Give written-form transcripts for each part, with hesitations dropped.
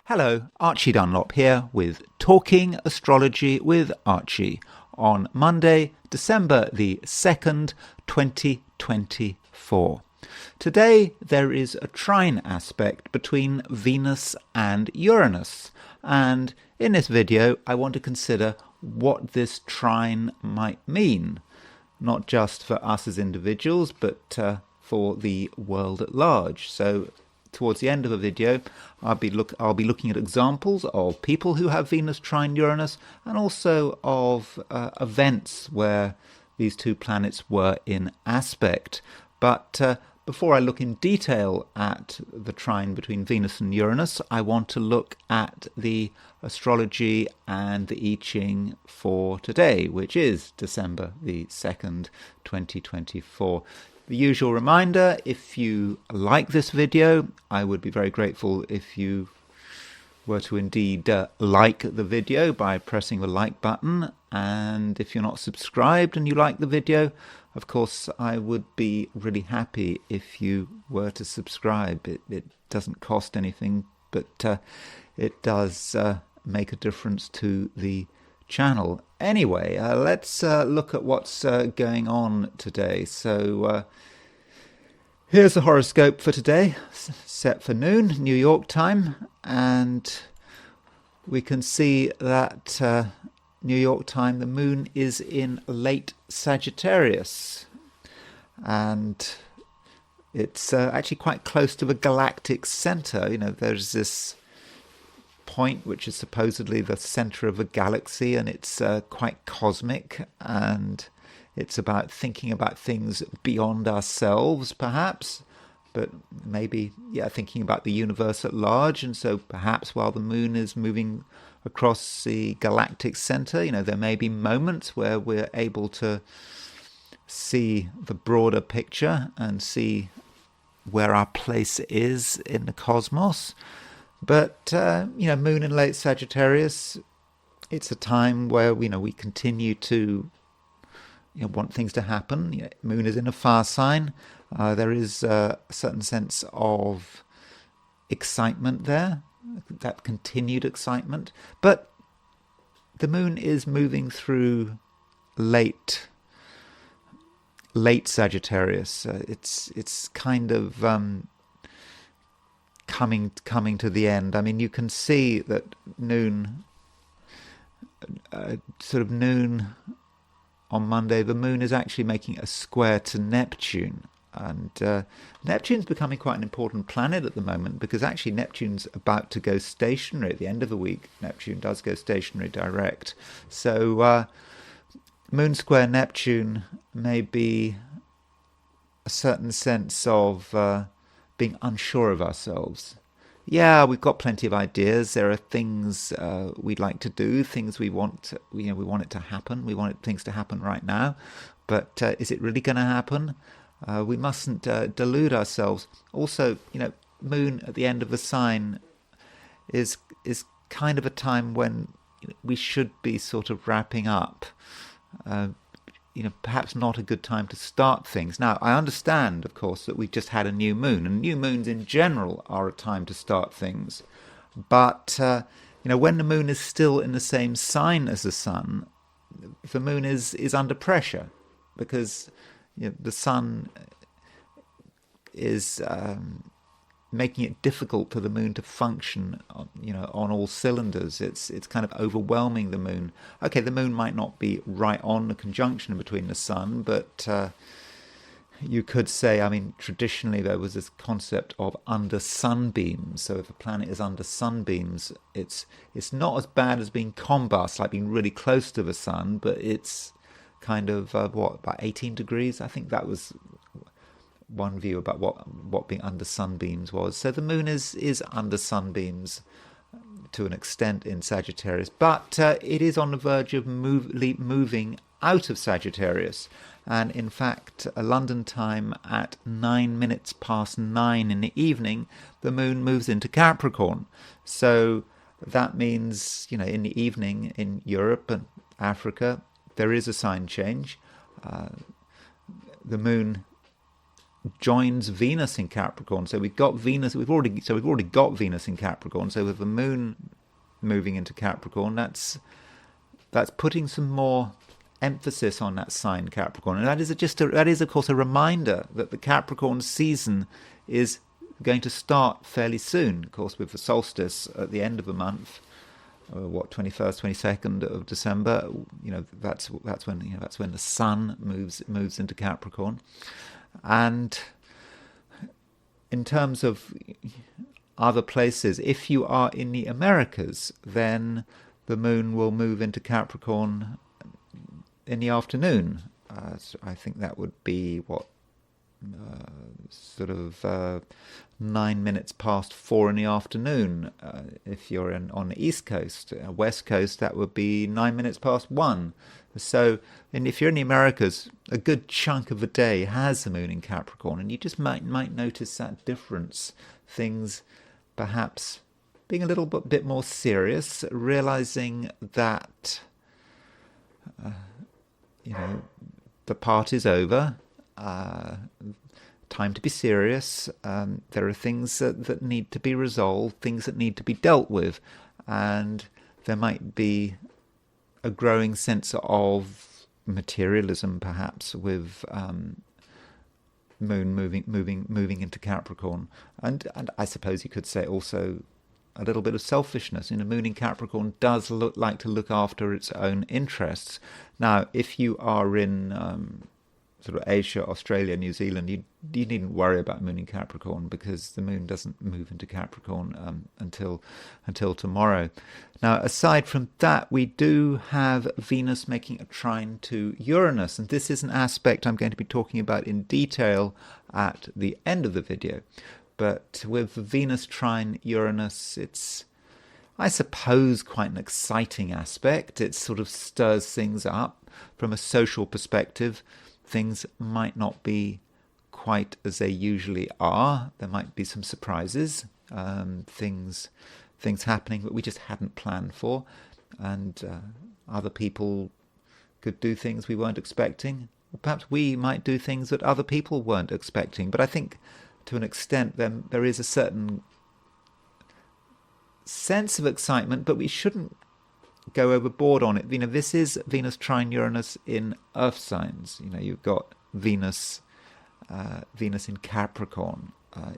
Hello, Archie Dunlop here with Talking Astrology with Archie on Monday, December the 2nd, 2024. Today there is a trine aspect between Venus and Uranus, and in this video I want to consider what this trine might mean, not just for us as individuals but for the world at large. So towards the end of the video, I'll be looking at examples of people who have Venus trine Uranus, and also of events where these two planets were in aspect. But before I look in detail at the trine between Venus and Uranus, I want to look at the astrology and the I Ching for today, which is December the 2nd, 2024. The usual reminder, if you like this video, I would be very grateful if you were to indeed like the video by pressing the like button. And if you're not subscribed and you like the video, of course, I would be really happy if you were to subscribe. It doesn't cost anything, but it does make a difference to the channel. Anyway, let's look at what's going on today. So here's the horoscope for today, set for noon, New York time, and we can see that New York time, the moon is in late Sagittarius, and it's actually quite close to the galactic center. You know, there's this point which is supposedly the center of a galaxy, and it's quite cosmic, and it's about thinking about things beyond ourselves perhaps, but maybe thinking about the universe at large. And so perhaps while the moon is moving across the galactic center, there may be moments where we're able to see the broader picture and see where our place is in the cosmos. But, moon in late Sagittarius, it's a time where, we continue to want things to happen. Moon is in a fire sign. There is a certain sense of excitement there, that continued excitement. But the moon is moving through late Sagittarius. It's kind of coming to the end. I mean, you can see that noon on Monday, the moon is actually making a square to Neptune. And Neptune's becoming quite an important planet at the moment, because actually Neptune's about to go stationary at the end of the week. Neptune does go stationary direct. So moon square Neptune may be a certain sense of being unsure of ourselves. Yeah, we've got plenty of ideas. There are things we'd like to do, things we want. We want it to happen. We want things to happen right now. But is it really going to happen? We mustn't delude ourselves. Also, moon at the end of a sign is kind of a time when we should be sort of wrapping up. Perhaps not a good time to start things. Now, I understand, of course, that we've just had a new moon, and new moons in general are a time to start things. But, when the moon is still in the same sign as the sun, the moon is under pressure, because the sun is making it difficult for the moon to function, on all cylinders. It's kind of overwhelming the moon. Okay, the moon might not be right on the conjunction between the sun, but you could say, traditionally there was this concept of under sunbeams. So if a planet is under sunbeams, it's not as bad as being combust, like being really close to the sun, but it's kind of about 18 degrees. I think that was one view about what being under sunbeams was. So the moon is under sunbeams to an extent in Sagittarius, but it is on the verge of moving out of Sagittarius. And in fact, London time at 9 minutes past 9 in the evening, the moon moves into Capricorn. So that means, in the evening in Europe and Africa, there is a sign change. The moon joins Venus in Capricorn. So we've got Venus. We've already got Venus in Capricorn. So with the Moon moving into Capricorn, that's putting some more emphasis on that sign Capricorn, and that is of course a reminder that the Capricorn season is going to start fairly soon. Of course, with the solstice at the end of the month, 21st, 22nd of December. That's when the Sun moves into Capricorn. And in terms of other places, if you are in the Americas, then the Moon will move into Capricorn in the afternoon. So I think that would be 9 minutes past 4 in the afternoon. If you're on the East Coast, West Coast, that would be 9 minutes past 1. So, and if you're in the Americas, a good chunk of the day has the Moon in Capricorn, and you just might notice that difference. Things perhaps being a little bit more serious, realizing that the party's over. Time to be serious. There are things that need to be resolved, things that need to be dealt with, and there might be a growing sense of materialism, perhaps, with Moon moving into Capricorn, and I suppose you could say also a little bit of selfishness. Moon in Capricorn does like to look after its own interests. Now, if you are in sort of Asia, Australia, New Zealand, you needn't worry about Moon in Capricorn, because the Moon doesn't move into Capricorn until tomorrow. Now, aside from that, we do have Venus making a trine to Uranus, and this is an aspect I'm going to be talking about in detail at the end of the video. But with Venus trine Uranus, it's, I suppose, quite an exciting aspect. It sort of stirs things up from a social perspective. Things might not be quite as they usually are. There might be some surprises, things happening that we just hadn't planned for, and other people could do things we weren't expecting. Or perhaps we might do things that other people weren't expecting. But I think, to an extent, then there is a certain sense of excitement, but we shouldn't go overboard on it. This is Venus trine Uranus in Earth signs. You've got Venus in Capricorn,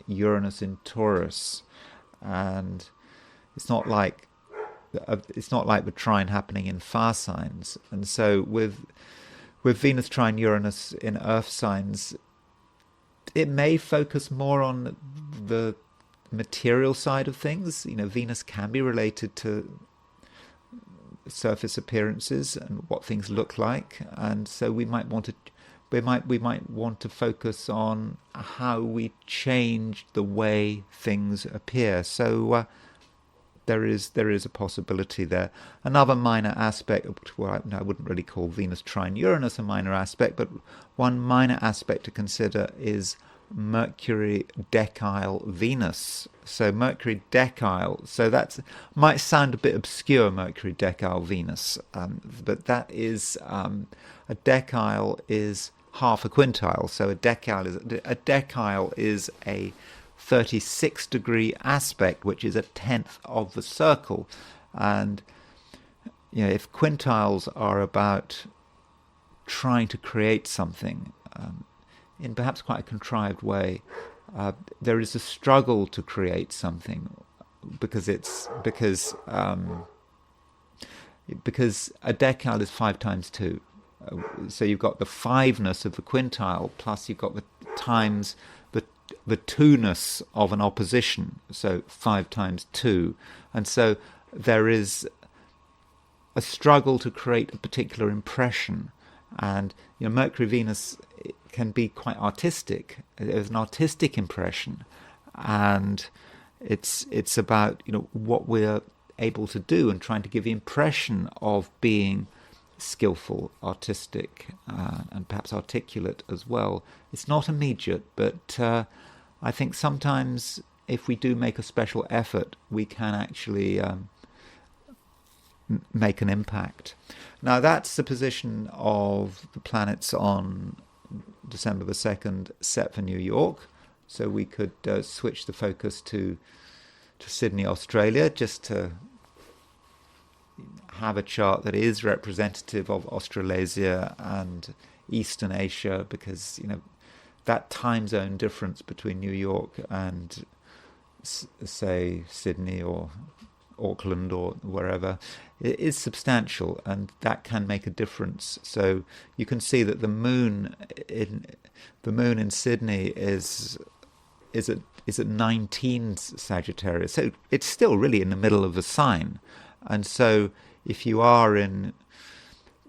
Uranus in Taurus, and it's not like the trine happening in fire signs. And so with Venus trine Uranus in Earth signs, it may focus more on the material side of things. Venus can be related to surface appearances and what things look like, and so we might want to focus on how we change the way things appear. So there is a possibility there. Another minor aspect, well, I wouldn't really call Venus trine Uranus a minor aspect, but one minor aspect to consider is Mercury decile Venus. So Mercury decile, so that might sound a bit obscure, Mercury decile Venus, but that is a decile is half a quintile. So a decile is a 36-degree aspect, which is a tenth of the circle. And if quintiles are about trying to create something in perhaps quite a contrived way, there is a struggle to create something because a decile is 5 times 2. So you've got the 5-ness of the quintile, plus you've got the times the 2-ness of an opposition, so 5 times 2. And so there is a struggle to create a particular impression. And Mercury Venus can be quite artistic. There's an artistic impression, and it's about what we're able to do and trying to give the impression of being skillful, artistic, and perhaps articulate as well. It's not immediate, but I think sometimes if we do make a special effort, we can actually make an impact. Now, that's the position of the planets on December the 2nd set for New York. So we could switch the focus to Sydney, Australia, just to have a chart that is representative of Australasia and Eastern Asia, because that time zone difference between New York and say Sydney or Auckland or wherever is substantial, and that can make a difference. So you can see that the moon in Sydney is at 19 Sagittarius, so it's still really in the middle of the sign. And so if you are in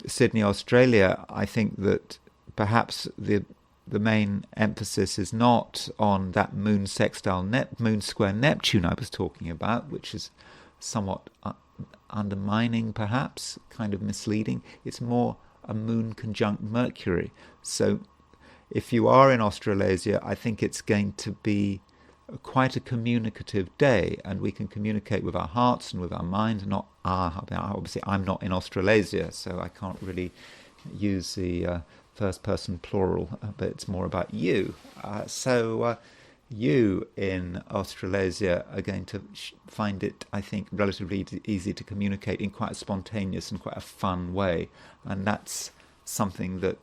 Sydney, Australia, I think that perhaps the main emphasis is not on that moon sextile moon square Neptune I was talking about, which is somewhat undermining, perhaps kind of misleading. It's more a moon conjunct Mercury. So if you are in Australasia, I think it's going to be quite a communicative day, and we can communicate with our hearts and with our minds. Obviously I'm not in Australasia, so I can't really use the first person plural, but it's more about you. So you in Australasia are going to find it, I think, relatively easy to communicate in quite a spontaneous and quite a fun way, and that's something that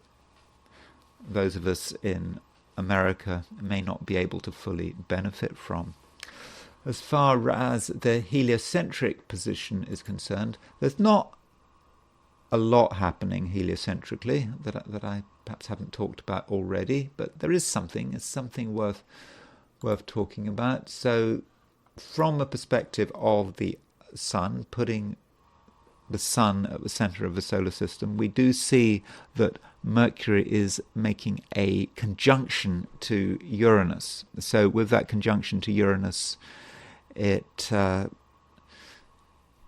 those of us in America may not be able to fully benefit from. As far as the heliocentric position is concerned, there's not a lot happening heliocentrically that I perhaps haven't talked about already, but there is something. It's something worth talking about. So from a perspective of the sun, putting the sun at the center of the solar system, we do see that Mercury is making a conjunction to Uranus. So with that conjunction to Uranus, it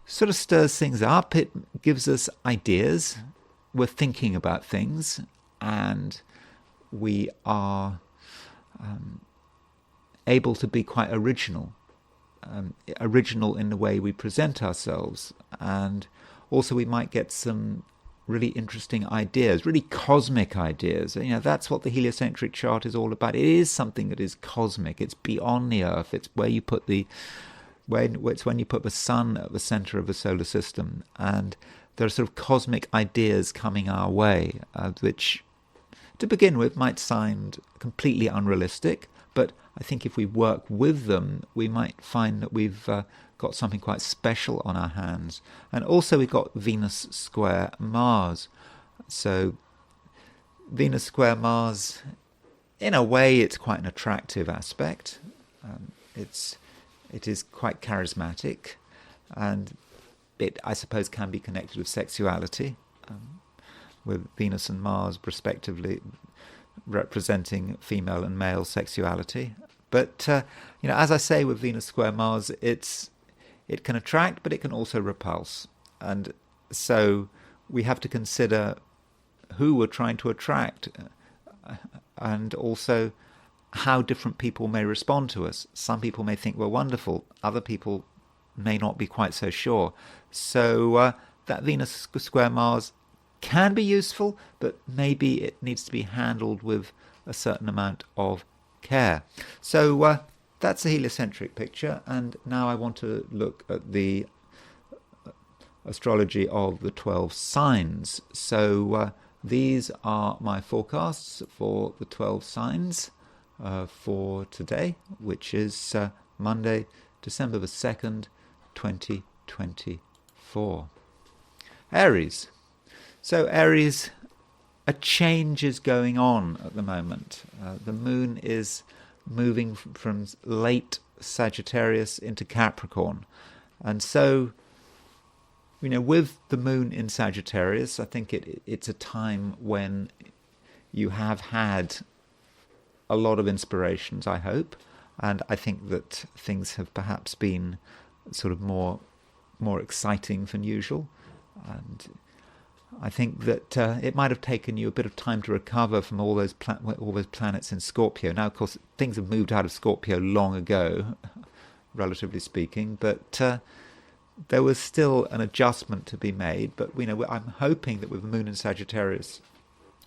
sort of stirs things up. It gives us ideas. We're thinking about things, and we are able to be quite original in the way we present ourselves. And also we might get some really interesting ideas, really cosmic ideas. That's what the heliocentric chart is all about. It is something that is cosmic. It's beyond the Earth. It's where you put when you put the sun at the center of the solar system. And there are sort of cosmic ideas coming our way, which, to begin with, might sound completely unrealistic. But I think if we work with them, we might find that we've got something quite special on our hands. And also we've got Venus square Mars. So Venus square Mars, in a way, it's quite an attractive aspect. It is quite charismatic, and it, I suppose, can be connected with sexuality, with Venus and Mars respectively representing female and male sexuality. But as I say, with Venus square Mars, it can attract, but it can also repulse. And so we have to consider who we're trying to attract, and also how different people may respond to us. Some people may think we're wonderful. Other people may not be quite so sure. So that Venus square Mars can be useful, but maybe it needs to be handled with a certain amount of care. So that's the heliocentric picture, and now I want to look at the astrology of the 12 signs. So these are my forecasts for the 12 signs for today, which is Monday, December the 2nd, 2024. Aries. So Aries, a change is going on at the moment. The moon is moving from late Sagittarius into Capricorn. And so, with the moon in Sagittarius, I think it's a time when you have had a lot of inspirations, I hope. And I think that things have perhaps been sort of more exciting than usual. And I think that it might have taken you a bit of time to recover from all those planets in Scorpio. Now, of course, things have moved out of Scorpio long ago, relatively speaking, but there was still an adjustment to be made. But I'm hoping that with the moon in Sagittarius,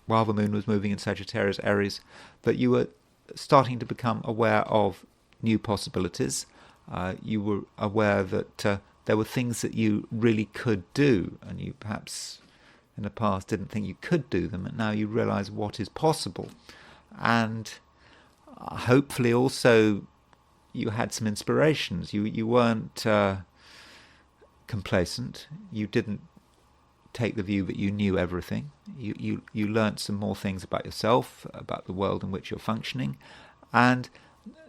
while the moon was moving in Sagittarius, Aries, that you were starting to become aware of new possibilities. You were aware that there were things that you really could do, and you perhaps in the past didn't think you could do them, and now you realize what is possible. And hopefully also you had some inspirations. You weren't complacent. You didn't take the view that you knew everything. You learnt some more things about yourself, about the world in which you're functioning. And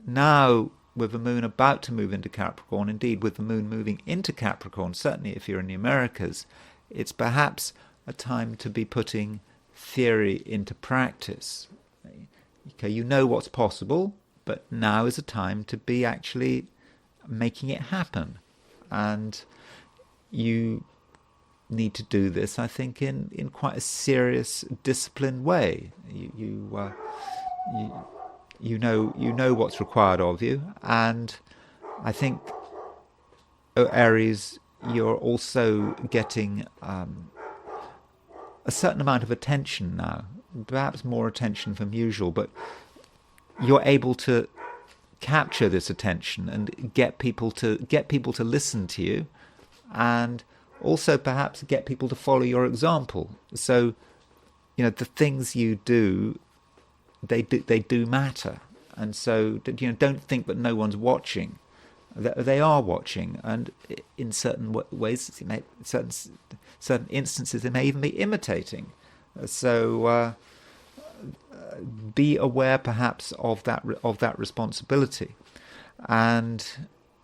now, with the moon about to move into Capricorn, indeed with the moon moving into Capricorn, certainly if you're in the Americas, it's perhaps a time to be putting theory into practice. Okay, you know what's possible, but now is a time to be actually making it happen. And you need to do this, I think, in quite a serious, disciplined way. You know what's required of you, and I think, Aries, you're also getting a certain amount of attention now, perhaps more attention than usual, but you're able to capture this attention and get people to listen to you, and also perhaps get people to follow your example. So, the things you do, they do matter. And so, don't think that no one's watching. They are watching, and in certain ways, certain instances, they may even be imitating. So be aware, perhaps, of that responsibility. And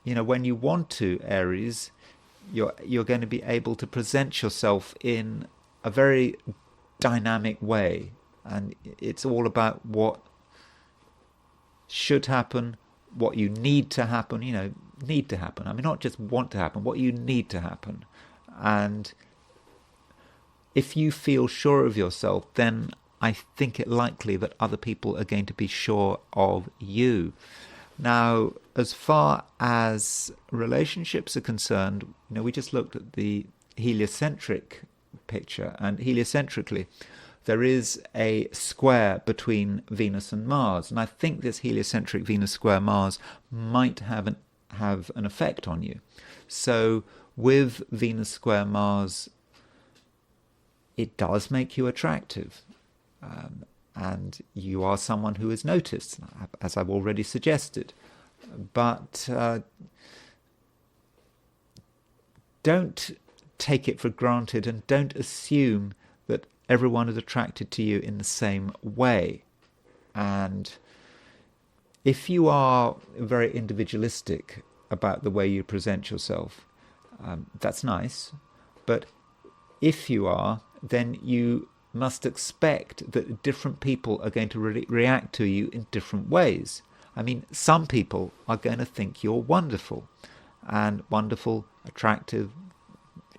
when you want to, Aries, you're going to be able to present yourself in a very dynamic way, and it's all about what should happen, what you need to happen. Need to happen. I mean, not just want to happen, what you need to happen. And if you feel sure of yourself, then I think it likely that other people are going to be sure of you. Now, as far as relationships are concerned, we just looked at the heliocentric picture, and heliocentrically, there is a square between Venus and Mars, and I think this heliocentric Venus square Mars might have an effect on you. So, with Venus square Mars, it does make you attractive. And you are someone who is noticed, as I've already suggested. But don't take it for granted, and don't assume that everyone is attracted to you in the same way. And if you are very individualistic about the way you present yourself, that's nice. But if you are, then you must expect that different people are going to react to you in different ways. I mean, some people are going to think you're wonderful, attractive,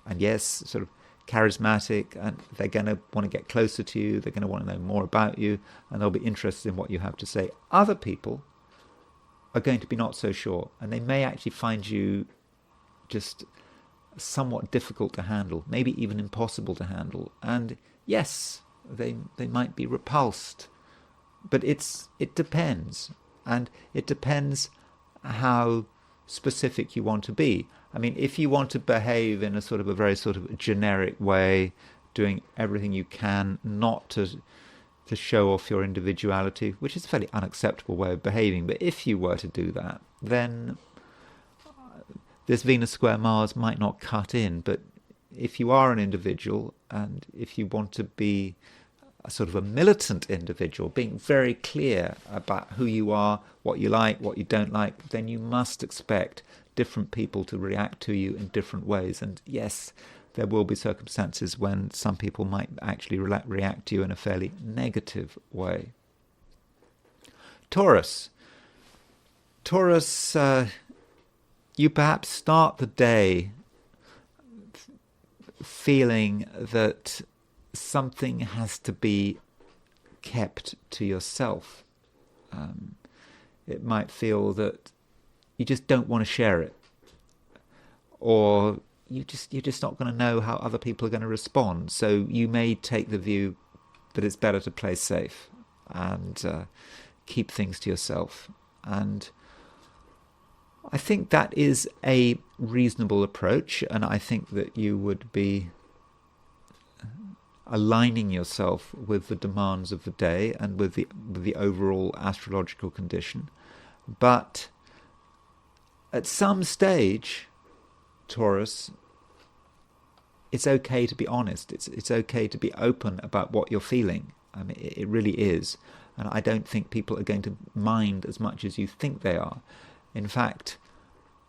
and yes, sort of charismatic, and they're going to want to get closer to you, they're going to want to know more about you, and they'll be interested in what you have to say. Other people are going to be not so sure, and they may actually find you just somewhat difficult to handle, maybe even impossible to handle. And yes, they might be repulsed, but it depends, and it depends how specific you want to be. I mean, if you want to behave in a very generic way, doing everything you can not to show off your individuality, which is a fairly unacceptable way of behaving, but if you were to do that, then this Venus square Mars might not cut in. But if you are an individual, and if you want to be a militant individual, being very clear about who you are, what you like, what you don't like, then you must expect different people to react to you in different ways. And yes, there will be circumstances when some people might actually react to you in a fairly negative way. Taurus, you perhaps start the day feeling that something has to be kept to yourself. It might feel that you just don't want to share it, or you're just not going to know how other people are going to respond. So you may take the view it's better to play safe and keep things to yourself. And I think that is a reasonable approach, and I think that you would be aligning yourself with the demands of the day and with the overall astrological condition. But at some stage, Taurus, it's okay to be honest. It's okay to be open about what you're feeling. I mean, it really is. And I don't think people are going to mind as much as you think they are. In fact,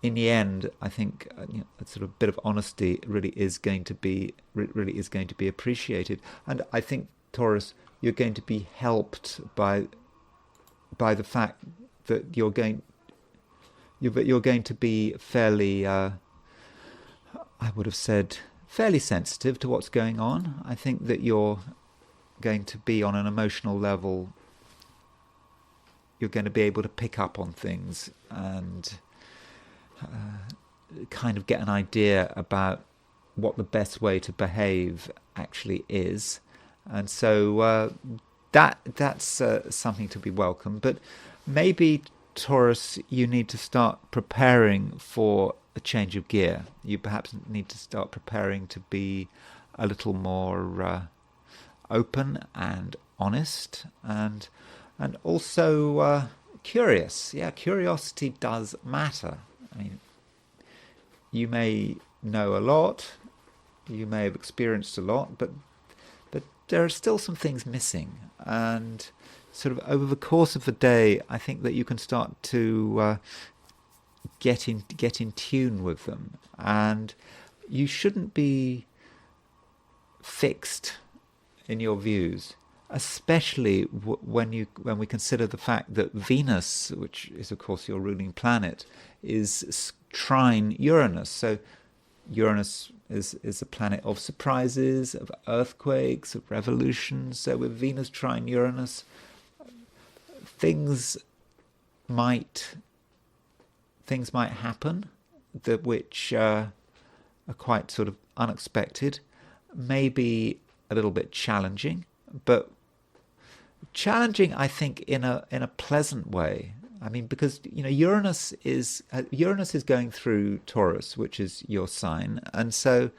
in the end, I think a sort of bit of honesty really is going to be appreciated. And I think, Taurus, you're going to be helped by the fact that you're going to be fairly, I would have said, fairly sensitive to what's going on. I think that you're going to be on an emotional level. You're going to be able to pick up on things and kind of get an idea about what the best way to behave actually is. And so that's something to be welcome. But maybe, Taurus, you need to start preparing for a change of gear. You perhaps need to start preparing to be a little more open and honest and also curious. Yeah, curiosity does matter. I mean, you may know a lot, you may have experienced a lot, but there are still some things missing. And sort of over the course of the day, I think that you can start to get in tune with them. And you shouldn't be fixed in your views, especially when we consider the fact that Venus, which is of course your ruling planet, is trine Uranus. So Uranus is a planet of surprises, of earthquakes, of revolutions. So with Venus trine Uranus, things might happen that which are quite sort of unexpected, maybe a little bit challenging, but challenging, I think, in a pleasant way. I mean, because Uranus is going through Taurus, which is your sign, and so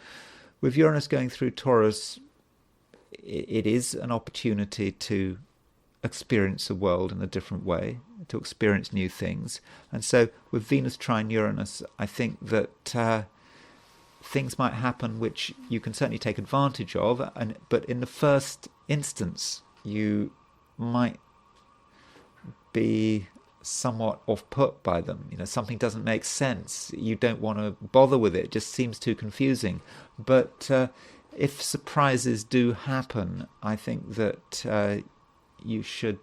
with Uranus going through Taurus, it is an opportunity to experience the world in a different way, to experience new things. And so with Venus trine Uranus, I think that things might happen which you can certainly take advantage of, but in the first instance, you might be somewhat off-put by them. Something doesn't make sense. You don't want to bother with it. It just seems too confusing. But if surprises do happen, I think that you should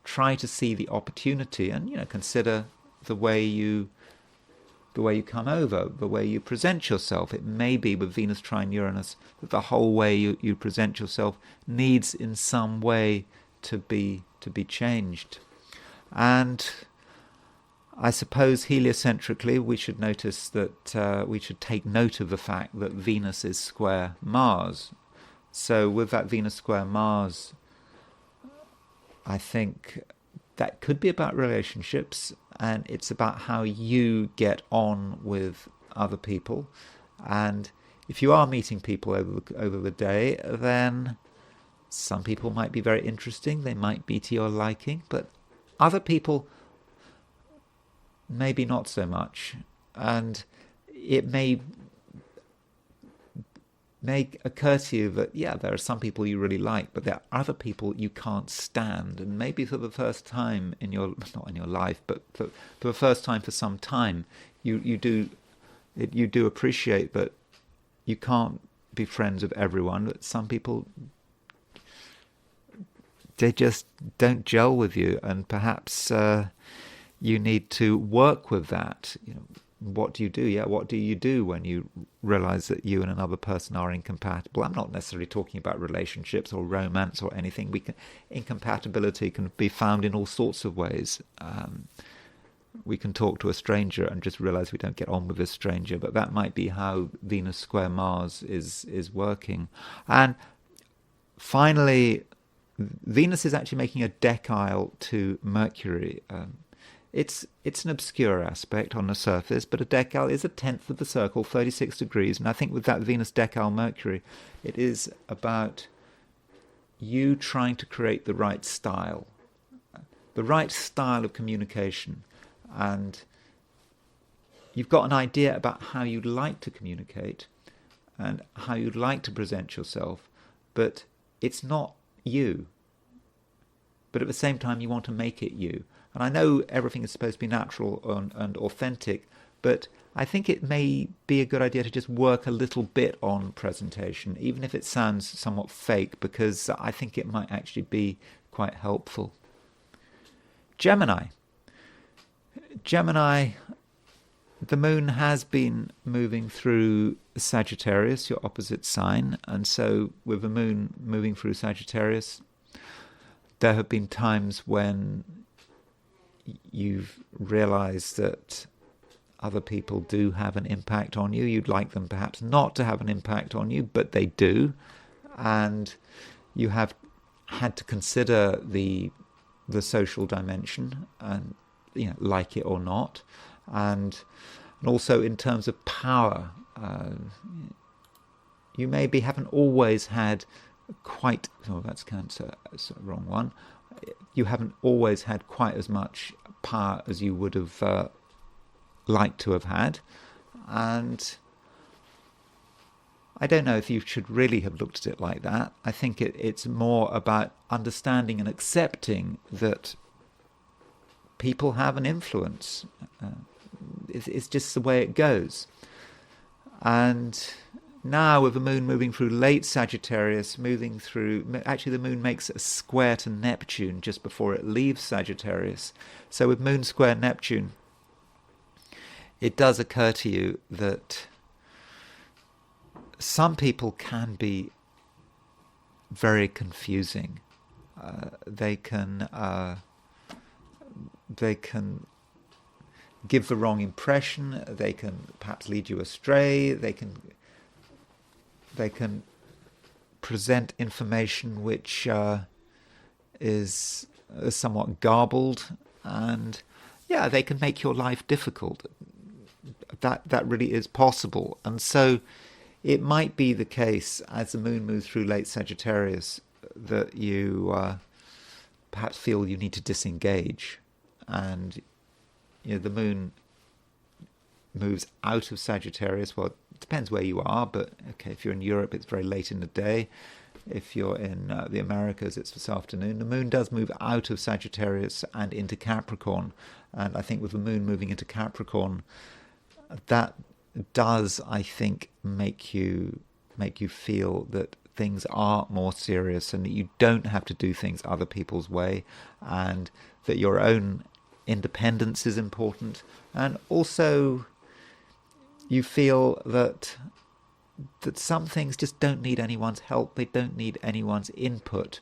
try to see the opportunity and consider the way you come over, the way you present yourself. It may be with Venus trine Uranus that the whole way you present yourself needs in some way to be changed. And I suppose heliocentrically we should notice that we should take note of the fact that Venus is square Mars. So with that Venus square Mars, I think that could be about relationships, and it's about how you get on with other people. And if you are meeting people over the day, then some people might be very interesting, they might be to your liking, but other people maybe not so much. And it may occur to you that, yeah, there are some people you really like, but there are other people you can't stand. And maybe for the first time not in your life, but for the first time for some time, you do appreciate that you can't be friends with everyone, that some people, they just don't gel with you, and perhaps you need to work with that. What do you do? Yeah, what do you do when you realize that you and another person are incompatible? I'm not necessarily talking about relationships or romance or anything. Incompatibility can be found in all sorts of ways. We can talk to a stranger and just realize we don't get on with this stranger, but that might be how Venus square Mars is working. And finally, Venus is actually making a decile to Mercury. It's an obscure aspect on the surface, but a decile is a tenth of the circle, 36 degrees. And I think with that Venus decile Mercury, it is about you trying to create the right style of communication. And you've got an idea about how you'd like to communicate and how you'd like to present yourself, but it's not you. But at the same time, you want to make it you. And I know everything is supposed to be natural and authentic, but I think it may be a good idea to just work a little bit on presentation, even if it sounds somewhat fake, because I think it might actually be quite helpful. Gemini. The moon has been moving through Sagittarius, your opposite sign, and so with the moon moving through Sagittarius, there have been times when you've realized that other people do have an impact on you. You'd like them perhaps not to have an impact on you, but they do. And you have had to consider the social dimension, and like it or not. And also in terms of power, you maybe haven't always had quite, that's Cancer, that's the wrong one. You haven't always had quite as much power as you would have liked to have had. And I don't know if you should really have looked at it like that. I think it's more about understanding and accepting that people have an influence. It's just the way it goes. And now with the moon moving through late Sagittarius, actually the moon makes a square to Neptune just before it leaves Sagittarius. So with moon square Neptune, it does occur to you that some people can be very confusing. They can give the wrong impression. They can perhaps lead you astray. They can present information which is somewhat garbled, and they can make your life difficult. That really is possible. And so it might be the case, as the moon moves through late Sagittarius, that you perhaps feel you need to disengage. And the moon moves out of Sagittarius. Well, it depends where you are, but okay, if you're in Europe, it's very late in the day. If you're in the Americas, it's this afternoon. The moon does move out of Sagittarius and into Capricorn. And I think with the moon moving into Capricorn, that does, I think, make you feel that things are more serious and that you don't have to do things other people's way, and that your own independence is important. And also you feel that some things just don't need anyone's help. They don't need anyone's input.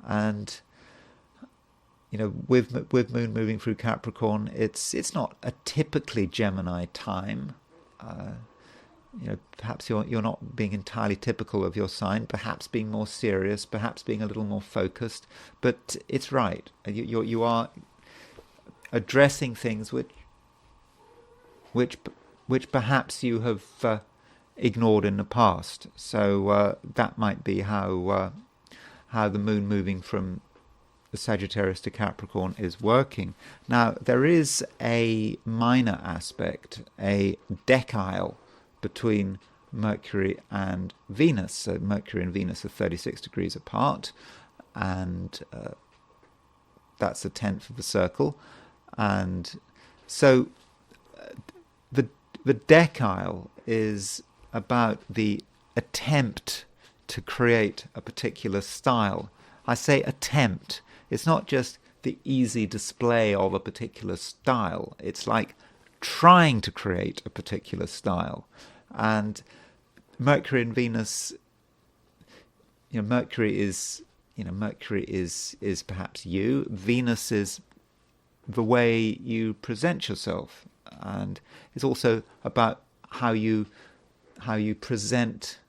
And with moon moving through Capricorn, it's not a typically Gemini time. Perhaps you're not being entirely typical of your sign, perhaps being more serious, perhaps being a little more focused, but it's right. You are addressing things which perhaps you have ignored in the past. So that might be how the moon moving from the Sagittarius to Capricorn is working. Now, there is a minor aspect, a decile between Mercury and Venus. So Mercury and Venus are 36 degrees apart, and that's a tenth of the circle. And so the decile is about the attempt to create a particular style. I say attempt. It's not just the easy display of a particular style. It's like trying to create a particular style. And Mercury and Venus, Mercury is perhaps you. Venus is the way you present yourself, and it's also about how you present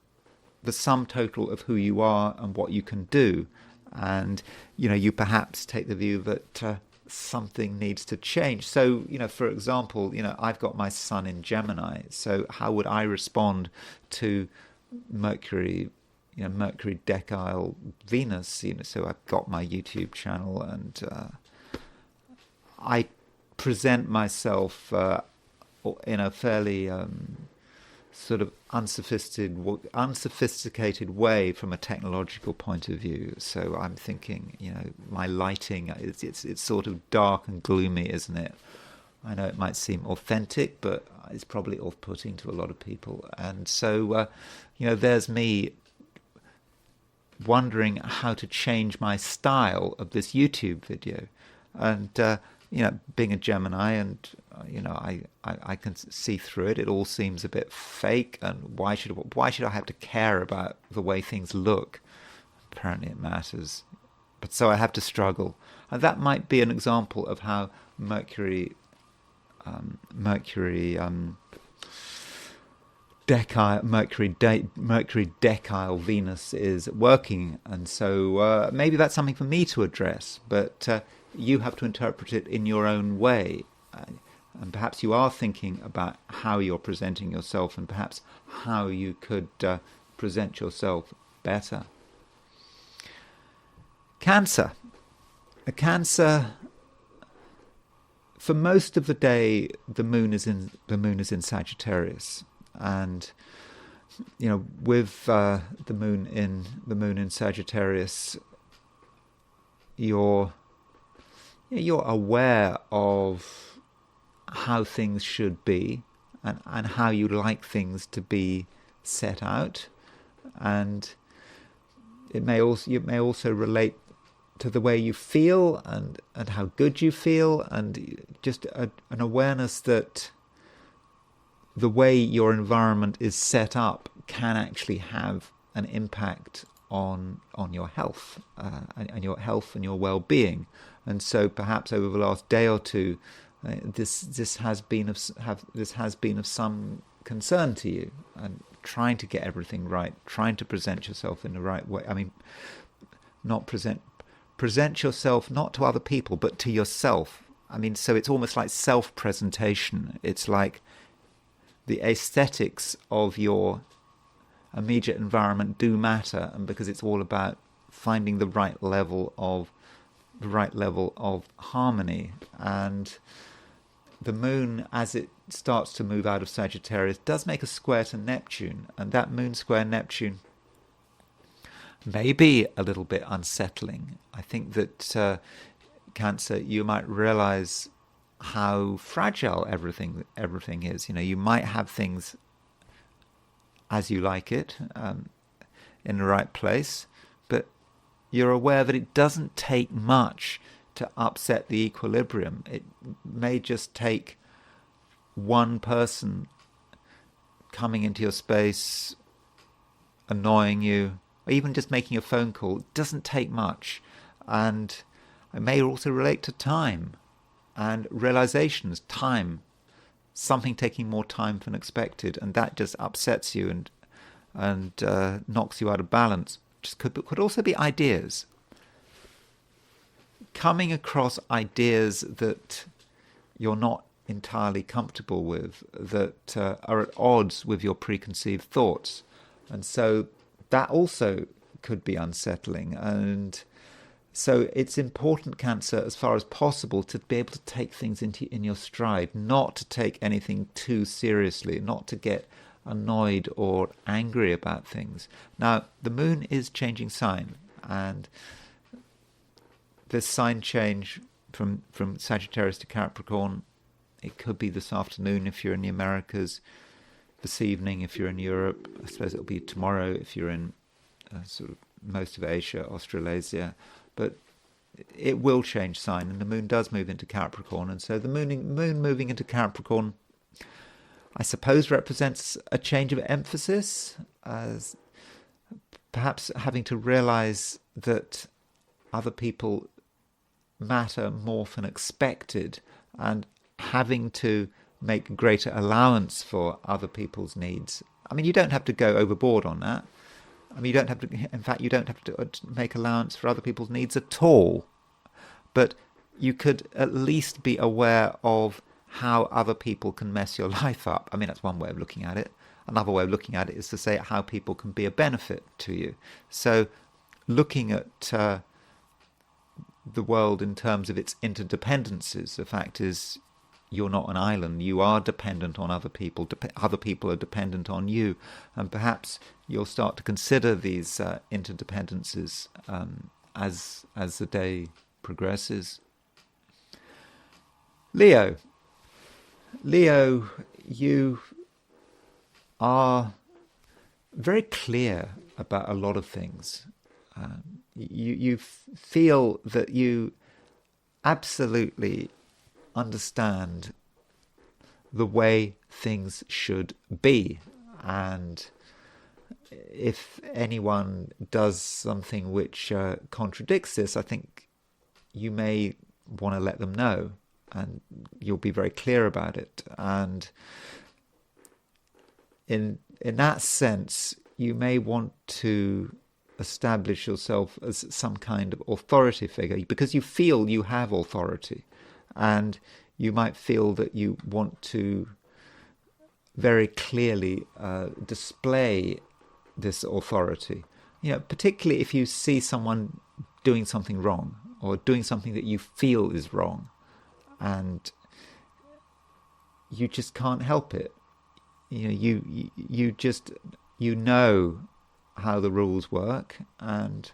the sum total of who you are and what you can do. And, you perhaps take the view that something needs to change. So, for example, I've got my sun in Gemini. So how would I respond to Mercury, Mercury decile Venus? So I've got my YouTube channel, and I present myself in a fairly sort of unsophisticated way from a technological point of view. So I'm thinking, my lighting, it's sort of dark and gloomy, isn't it? I know it might seem authentic, but it's probably off-putting to a lot of people. And so, there's me wondering how to change my style of this YouTube video. And, being a Gemini, and, I can see through it. It all seems a bit fake. And why should I have to care about the way things look? Apparently it matters. But so I have to struggle. And that might be an example of how Mercury decile Venus is working, and so maybe that's something for me to address, but you have to interpret it in your own way, and perhaps you are thinking about how you're presenting yourself, and perhaps how you could present yourself better. Cancer. For most of the day, the moon is in Sagittarius, and with the moon in Sagittarius, you're aware of how things should be, and how you like things to be set out, and it may also relate to the way you feel and how good you feel, and just an awareness that the way your environment is set up can actually have an impact on your health, and your well-being. And so perhaps over the last day or two, this has been of some concern to you, and trying to get everything right, trying to present yourself in the right way. I mean, not present yourself not to other people, but to yourself. I mean, so it's almost like self-presentation. It's like the aesthetics of your immediate environment do matter, and because it's all about finding the right level of harmony. And the moon, as it starts to move out of Sagittarius, does make a square to Neptune, and that moon square Neptune may be a little bit unsettling. I think that Cancer, you might realize how fragile everything is. You might have things as you like it, in the right place, but you're aware that it doesn't take much to upset the equilibrium. It may just take one person coming into your space, annoying you, or even just making a phone call. It doesn't take much. And it may also relate to time and realizations. Time, something taking more time than expected, and that just upsets you and knocks you out of balance. Just could also be ideas. Coming across ideas that you're not entirely comfortable with, that are at odds with your preconceived thoughts. And so that also could be unsettling. And so it's important, Cancer, as far as possible, to be able to take things in your stride, not to take anything too seriously, not to get annoyed or angry about things. Now, the moon is changing sign, and this sign change from Sagittarius to Capricorn, it could be this afternoon if you're in the Americas, this evening if you're in Europe. I suppose it'll be tomorrow if you're in sort of most of Asia, Australasia. But it will change sign, and the moon does move into Capricorn. And so the moon moving into Capricorn, I suppose, represents a change of emphasis, as perhaps having to realize that other people matter more than expected, and having to make greater allowance for other people's needs. I mean, you don't have to go overboard on that, I mean, you don't have to, in fact, you don't have to make allowance for other people's needs at all. But you could at least be aware of how other people can mess your life up. I mean, that's one way of looking at it. Another way of looking at it is to say how people can be a benefit to you. So looking at the world in terms of its interdependencies, the fact is you're not an island. You are dependent on other people. Other people are dependent on you. And perhaps you'll start to consider these interdependencies as the day progresses. Leo, you are very clear about a lot of things. You feel that you absolutely understand the way things should be, and if anyone does something which contradicts this, I think you may want to let them know, and you'll be very clear about it. And in that sense, you may want to establish yourself as some kind of authority figure, because you feel you have authority, and you might feel that you want to very clearly display this authority. Particularly if you see someone doing something wrong, or doing something that you feel is wrong, and you just can't help it. You know how the rules work, and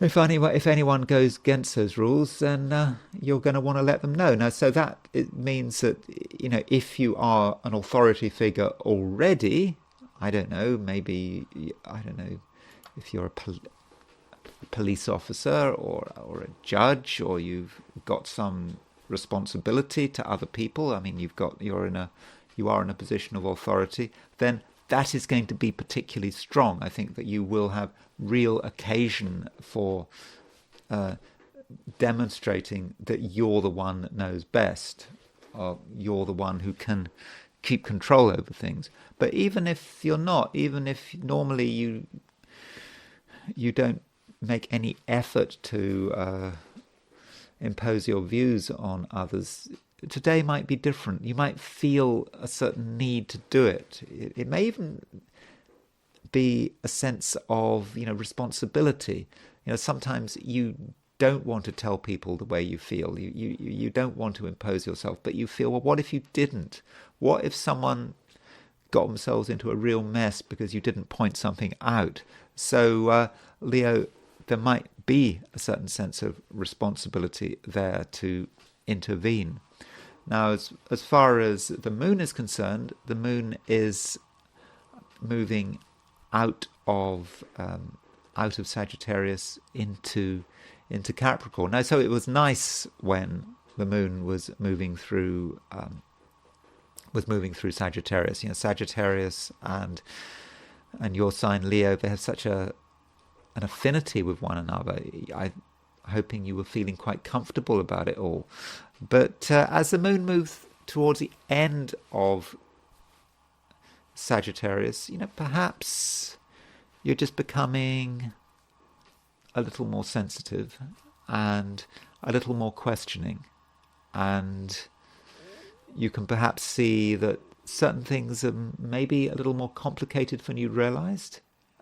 if anyone goes against those rules, then you're going to want to let them know. Now, so that it means that if you are an authority figure already, maybe if you're a police officer or a judge, or you've got some responsibility to other people. I mean, you are in a position of authority. Then that is going to be particularly strong. I think that you will have real occasion for demonstrating that you're the one that knows best, or you're the one who can keep control over things. But even if you're not, even if normally you don't make any effort to impose your views on others, today might be different. You might feel a certain need to do it. It may even be a sense of responsibility. Sometimes you don't want to tell people the way you feel. You don't want to impose yourself, but you feel, well, what if you didn't? What if someone got themselves into a real mess because you didn't point something out? So, Leo, there might be a certain sense of responsibility there to intervene. Now, as far as the moon is concerned, the moon is moving out of Sagittarius into Capricorn. Now, so it was nice when the moon was moving through Sagittarius. Sagittarius and your sign Leo, they have such an affinity with one another. I'm hoping you were feeling quite comfortable about it all. But as the moon moves towards the end of Sagittarius, perhaps you're just becoming a little more sensitive and a little more questioning. And you can perhaps see that certain things are maybe a little more complicated than you realized.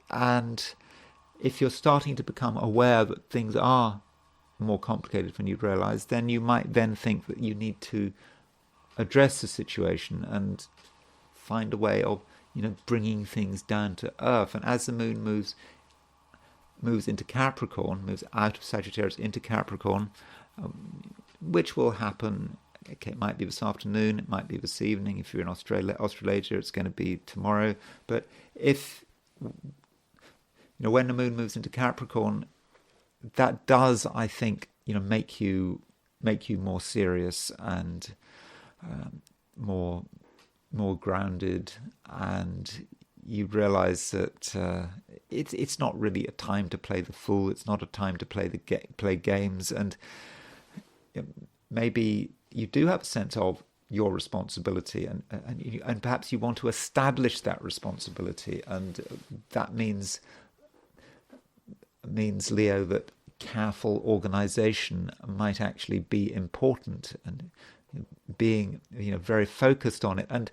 And if you're starting to become aware that things are more complicated than you realize, then you might then think that you need to address the situation and find a way of bringing things down to earth. And as the moon moves into Capricorn, moves out of Sagittarius into Capricorn, which will happen. Okay, it might be this afternoon, it might be this evening. If you're in Australasia, it's going to be tomorrow. But if when the moon moves into Capricorn, that does, I think, make you more serious and more grounded, and you realize that it's not really a time to play the fool. It's not a time to play games, and maybe you do have a sense of your responsibility, and perhaps you want to establish that responsibility, and that means Leo, that careful organization might actually be important, and being very focused on it. And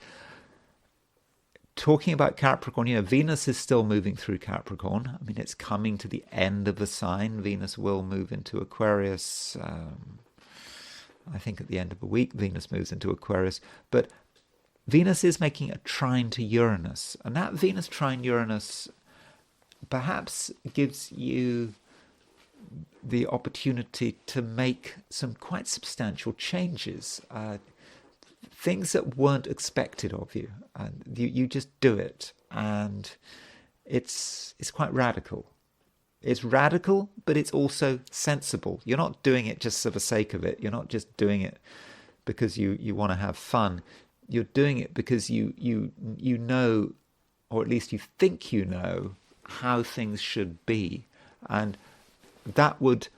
talking about Capricorn, Venus is still moving through Capricorn. I mean, it's coming to the end of the sign. Venus will move into Aquarius. I think at the end of a week, Venus moves into Aquarius. But Venus is making a trine to Uranus. And that Venus trine Uranus perhaps gives you the opportunity to make some quite substantial changes. Things that weren't expected of you. You just do it. And it's quite radical. It's radical, but it's also sensible. You're not doing it just for the sake of it. You're not just doing it because you want to have fun. You're doing it because you know, or at least you think you know, how things should be. And that would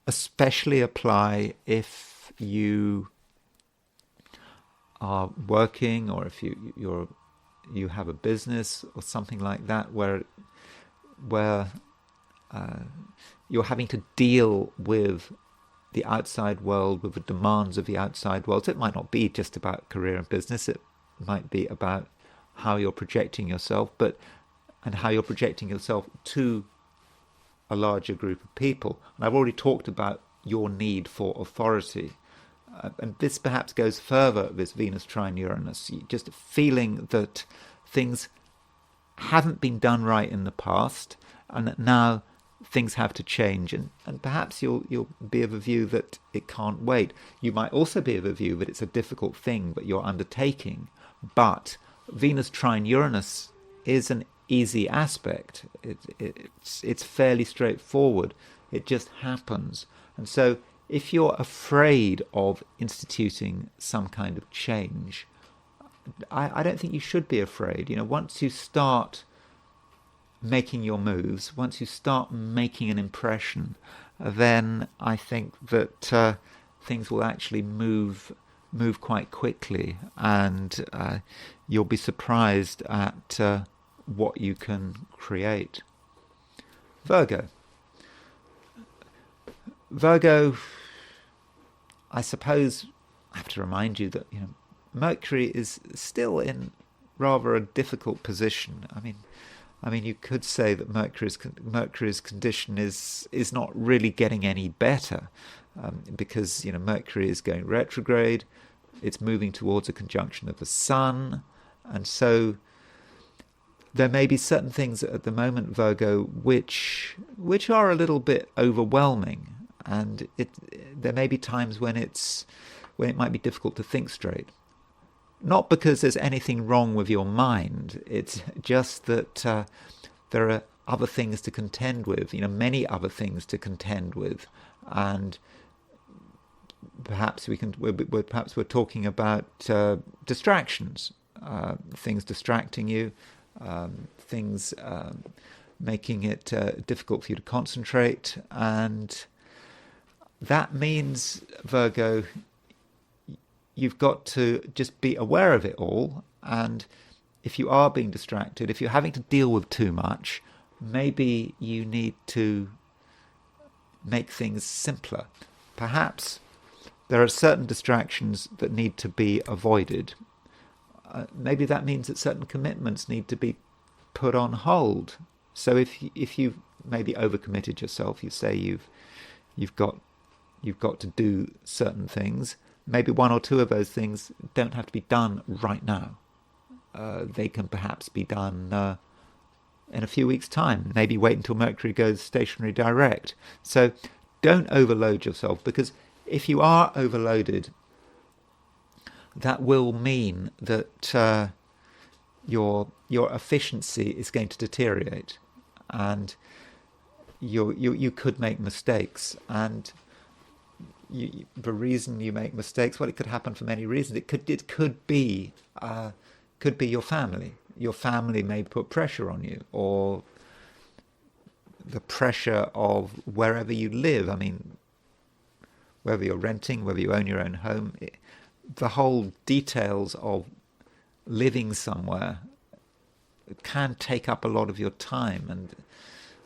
especially apply if you are working, or if you have a business or something like that, where you're having to deal with the outside world, with the demands of the outside world. So it might not be just about career and business. It might be about how you're projecting yourself, and how you're projecting yourself to a larger group of people. And I've already talked about your need for authority. And this perhaps goes further, this Venus trine Uranus. Just feeling that things haven't been done right in the past, and that now things have to change, and perhaps you'll be of a view that it can't wait. You might also be of a view that it's a difficult thing that you're undertaking, but Venus trine Uranus is an easy aspect. It's fairly straightforward. It just happens. And so if you're afraid of instituting some kind of change, I don't think you should be afraid. Once you start making your moves, once you start making an impression, then I think that things will actually move quite quickly, and you'll be surprised at what you can create. Virgo, I suppose I have to remind you that Mercury is still in rather a difficult position. I mean, you could say that Mercury's condition is not really getting any better, because Mercury is going retrograde. It's moving towards a conjunction of the Sun, and so there may be certain things at the moment, Virgo, which are a little bit overwhelming, and there may be times when it might be difficult to think straight. Not because there's anything wrong with your mind. It's just that there are other things to contend with, many other things to contend with, and perhaps we're talking about distractions, things distracting you, things making it difficult for you to concentrate, and that means, Virgo, you've got to just be aware of it all. And if you are being distracted, if you're having to deal with too much, maybe you need to make things simpler. Perhaps there are certain distractions that need to be avoided. Maybe that means that certain commitments need to be put on hold. So if you've maybe overcommitted yourself, you say you've got to do certain things, maybe one or two of those things don't have to be done right now. They can perhaps be done in a few weeks' time. Maybe wait until Mercury goes stationary direct. So don't overload yourself, because if you are overloaded, that will mean that your efficiency is going to deteriorate, and you could make mistakes. And the reason you make mistakes, well, it could happen for many reasons. It could be your family. Your family may put pressure on you, or the pressure of wherever you live. I mean, whether you're renting, whether you own your own home, the whole details of living somewhere can take up a lot of your time, and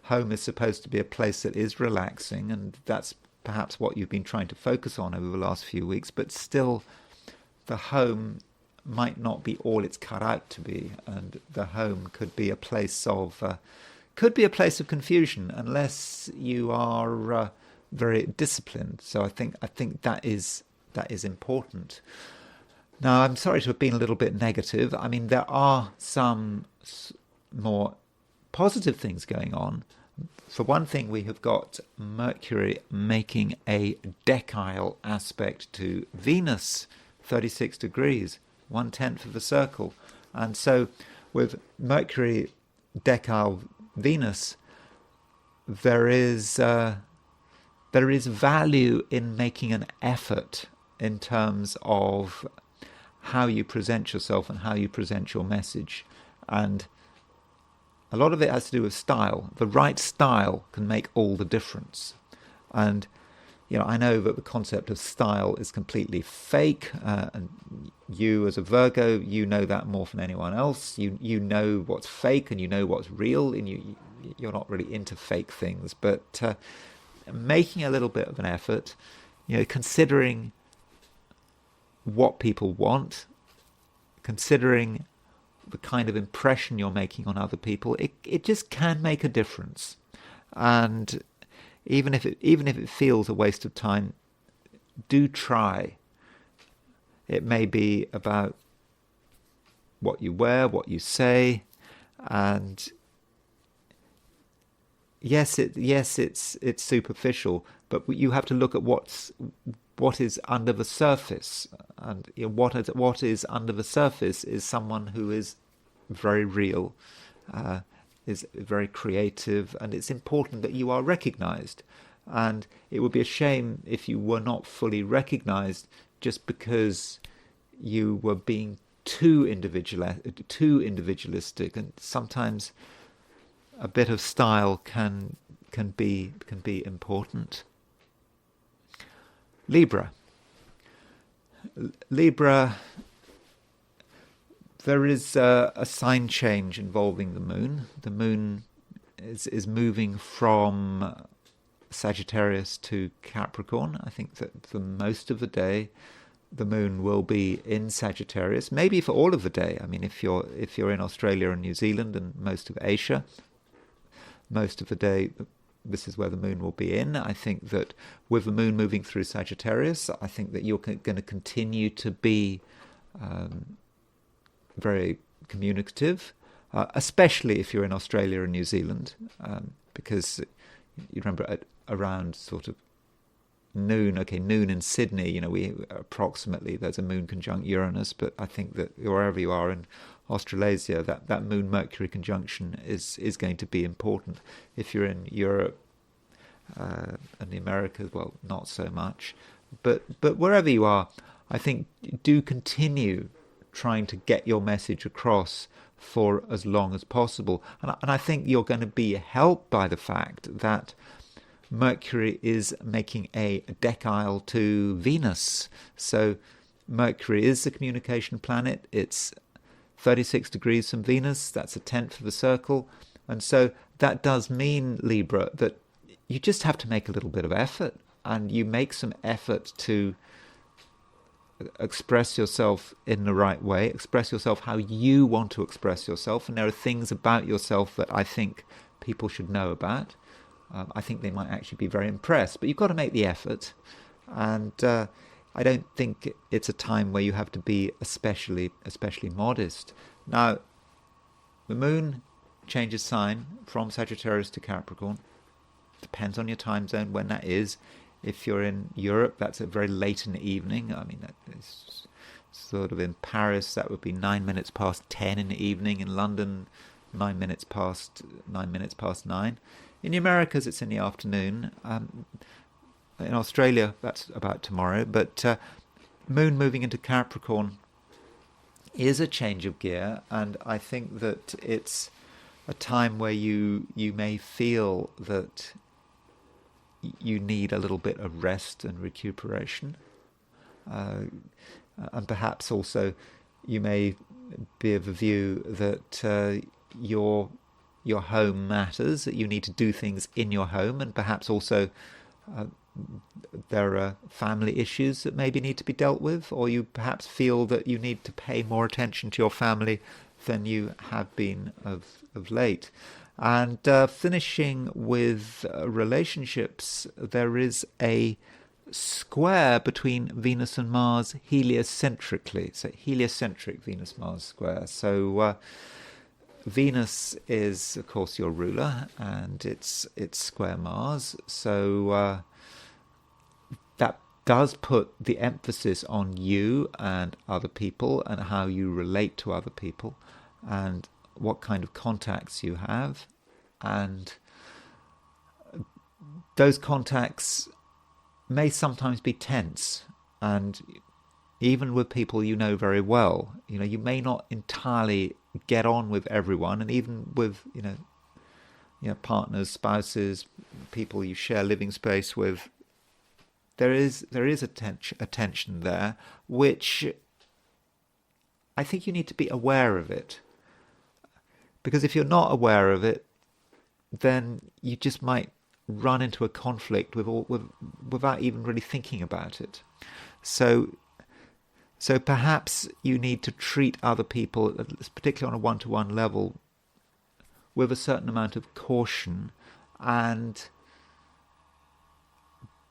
home is supposed to be a place that is relaxing, and that's perhaps what you've been trying to focus on over the last few weeks, but still the home might not be all it's cut out to be, and the home could be a place of confusion unless you are very disciplined. So I think that is important. Now, I'm sorry to have been a little bit negative. I mean, there are some more positive things going on. For one thing, we have got Mercury making a decile aspect to Venus, 36 degrees, 1/10 of the circle. And so with Mercury decile Venus, there is value in making an effort in terms of how you present yourself and how you present your message. And a lot of it has to do with style. The right style can make all the difference. And I know that the concept of style is completely fake, and you as a Virgo, you know that more than anyone else. You know what's fake and you know what's real, and you're not really into fake things. But making a little bit of an effort, considering what people want, considering the kind of impression you're making on other people, it just can make a difference. And even if it feels a waste of time, do try. It may be about what you wear, what you say, and yes, it's superficial, but you have to look at what is under the surface, and what is under the surface is someone who is very real, is very creative, and it's important that you are recognized. And it would be a shame if you were not fully recognized just because you were being too individualistic, and sometimes a bit of style can be important. Libra, there is a sign change involving the moon. The moon is moving from Sagittarius to Capricorn. I think that for most of the day, the moon will be in Sagittarius. Maybe for all of the day. I mean, if you're in Australia and New Zealand and most of Asia, most of the day, this is where the moon will be in. I think that with the moon moving through Sagittarius, I think that you're going to continue to be very communicative, especially if you're in Australia and New Zealand, because you remember around sort of noon in Sydney, we approximately, there's a moon conjunct Uranus, but I think that wherever you are in Australasia, that moon Mercury conjunction is going to be important. If you're in Europe and the Americas, well, not so much, but wherever you are, I think do continue trying to get your message across for as long as possible. And I think you're going to be helped by the fact that Mercury is making a decile to Venus. So Mercury is the communication planet. It's 36 degrees from Venus. That's 1/10 of the circle. And so that does mean, Libra, that you just have to make a little bit of effort, and you make some effort to express yourself in the right way, express yourself how you want to express yourself. And there are things about yourself that I think people should know about. I think they might actually be very impressed, but you've got to make the effort. And I don't think it's a time where you have to be especially modest. Now, the moon changes sign from Sagittarius to Capricorn. Depends on your time zone when that is. If you're in Europe, that's very late in the evening. I mean, that is sort of in Paris, that would be 9 minutes past 10 in the evening. In London, 9 minutes past 9. In the Americas, it's in the afternoon. In Australia, that's about tomorrow. But moon moving into Capricorn is a change of gear, and I think that it's a time where you may feel that you need a little bit of rest and recuperation. And perhaps also you may be of a view that your home matters, that you need to do things in your home, and perhaps also there are family issues that maybe need to be dealt with, or you perhaps feel that you need to pay more attention to your family than you have been of late. And finishing with relationships, there is a square between Venus and Mars heliocentrically. So heliocentric Venus-Mars square. So Venus is, of course, your ruler, and it's square Mars. So that does put the emphasis on you and other people and how you relate to other people and what kind of contacts you have. And those contacts may sometimes be tense, and even with people you know very well, you may not entirely get on with everyone, and even with partners, spouses, people you share living space with, there is a tension there, which I think you need to be aware of it, because if you're not aware of it, then you just might run into a conflict without even really thinking about it. So perhaps you need to treat other people, particularly on a one-to-one level, with a certain amount of caution, and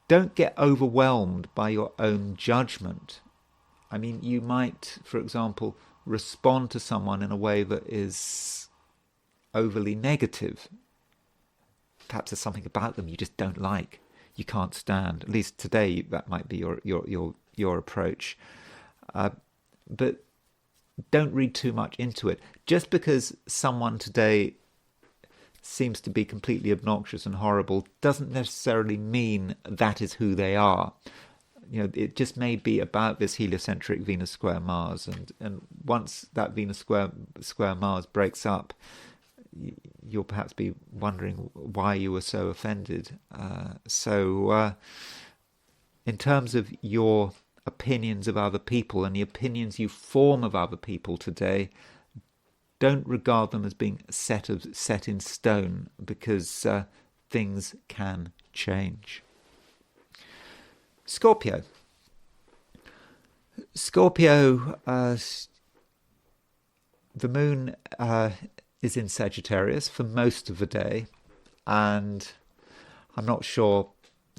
don't get overwhelmed by your own judgment. I mean, you might, for example, respond to someone in a way that is overly negative. Perhaps there's something about them you just don't like, you can't stand. At least today, that might be your approach. But don't read too much into it. Just because someone today seems to be completely obnoxious and horrible doesn't necessarily mean that is who they are. It just may be about this heliocentric Venus square Mars, and once that Venus square Mars breaks up, you'll perhaps be wondering why you were so offended. So in terms of your opinions of other people and the opinions you form of other people today, don't regard them as being set in stone, because things can change. Scorpio, the moon is in Sagittarius for most of the day, and I'm not sure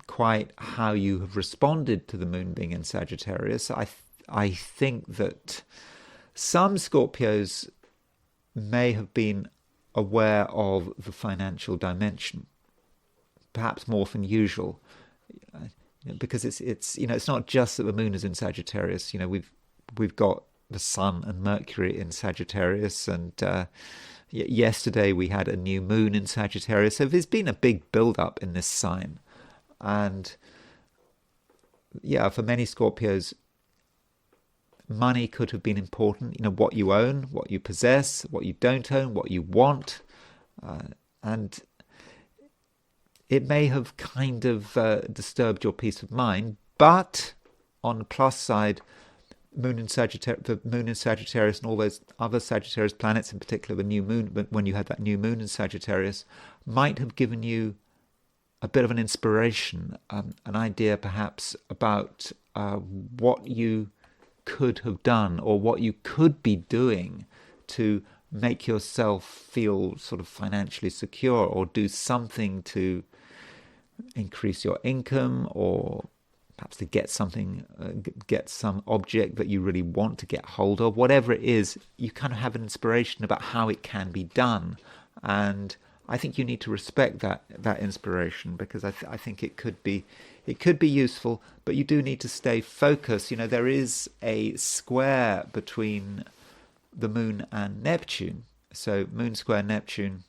quite how you have responded to the moon being in Sagittarius. I think that some Scorpios may have been aware of the financial dimension, perhaps more than usual, because it's not just that the moon is in Sagittarius. We've got the Sun and Mercury in Sagittarius, and yesterday we had a new moon in Sagittarius. So there's been a big build-up in this sign. And for many Scorpios, money could have been important. What you own, what you possess, what you don't own, what you want. And it may have kind of disturbed your peace of mind. But on the plus side, the moon in Sagittarius and all those other Sagittarius planets, in particular the new moon, when you had that new moon in Sagittarius, might have given you a bit of an inspiration, an idea perhaps about what you could have done or what you could be doing to make yourself feel sort of financially secure, or do something to increase your income, or perhaps to get something, get some object that you really want to get hold of. Whatever it is, you kind of have an inspiration about how it can be done. And I think you need to respect that inspiration, because I think it could be useful, but you do need to stay focused. There is a square between the moon and Neptune. So moon square Neptune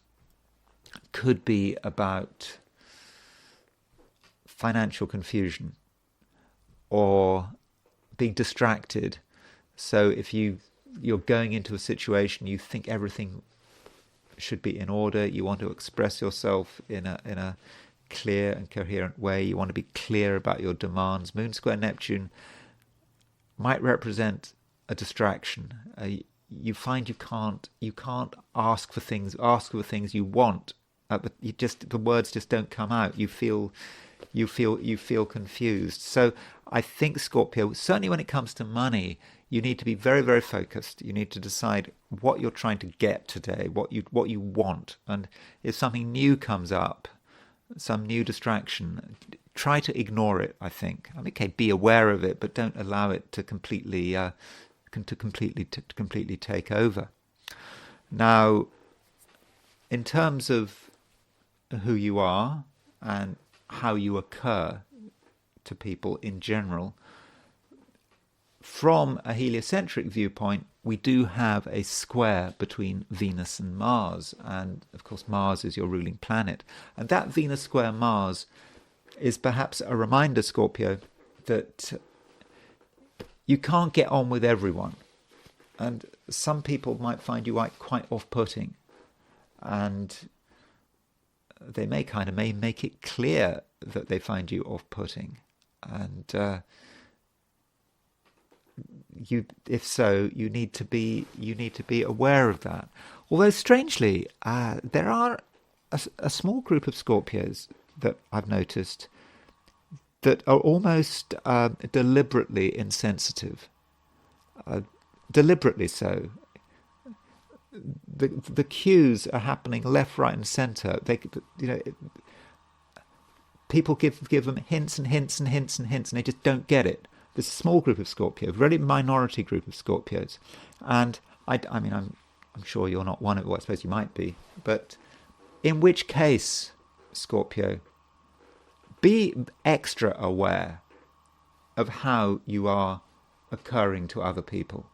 could be about financial confusion or being distracted. So if you're going into a situation, you think everything should be in order, you want to express yourself in a clear and coherent way, you want to be clear about your demands. Moon square Neptune might represent a distraction. You find you can't ask for things you want. The words just don't come out. You feel confused. So I think, Scorpio, certainly when it comes to money, you need to be very, very focused. You need to decide what you're trying to get today, what you want. And if something new comes up, some new distraction, try to ignore it, I think. I mean, okay, be aware of it, but don't allow it to completely take over. Now, in terms of who you are and how you occur to people in general, from a heliocentric viewpoint, we do have a square between Venus and Mars, and of course Mars is your ruling planet. And that Venus square Mars is perhaps a reminder, Scorpio, that you can't get on with everyone. And some people might find you quite off-putting, and they may make it clear that they find you off-putting. And if so, you need to be aware of that. Although strangely, there are a small group of Scorpios that I've noticed that are almost deliberately insensitive. Deliberately so. The cues are happening left, right, and centre. People give them hints and hints and hints and hints, and they just don't get it. There's a small group of Scorpios, really minority group of Scorpios, and I mean, I'm sure you're not one of. Well, I suppose you might be, but in which case, Scorpio, be extra aware of how you are occurring to other people,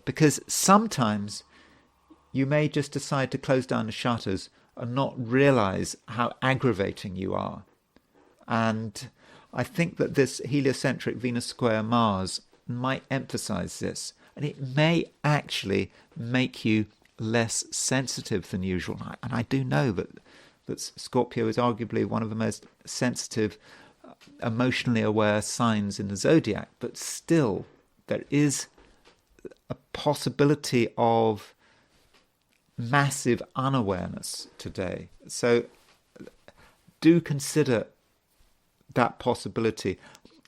because sometimes you may just decide to close down the shutters and not realize how aggravating you are. And I think that this heliocentric Venus square Mars might emphasize this, and it may actually make you less sensitive than usual. And I do know that Scorpio is arguably one of the most sensitive, emotionally aware signs in the zodiac, but still there is a possibility of massive unawareness today. So do consider that possibility,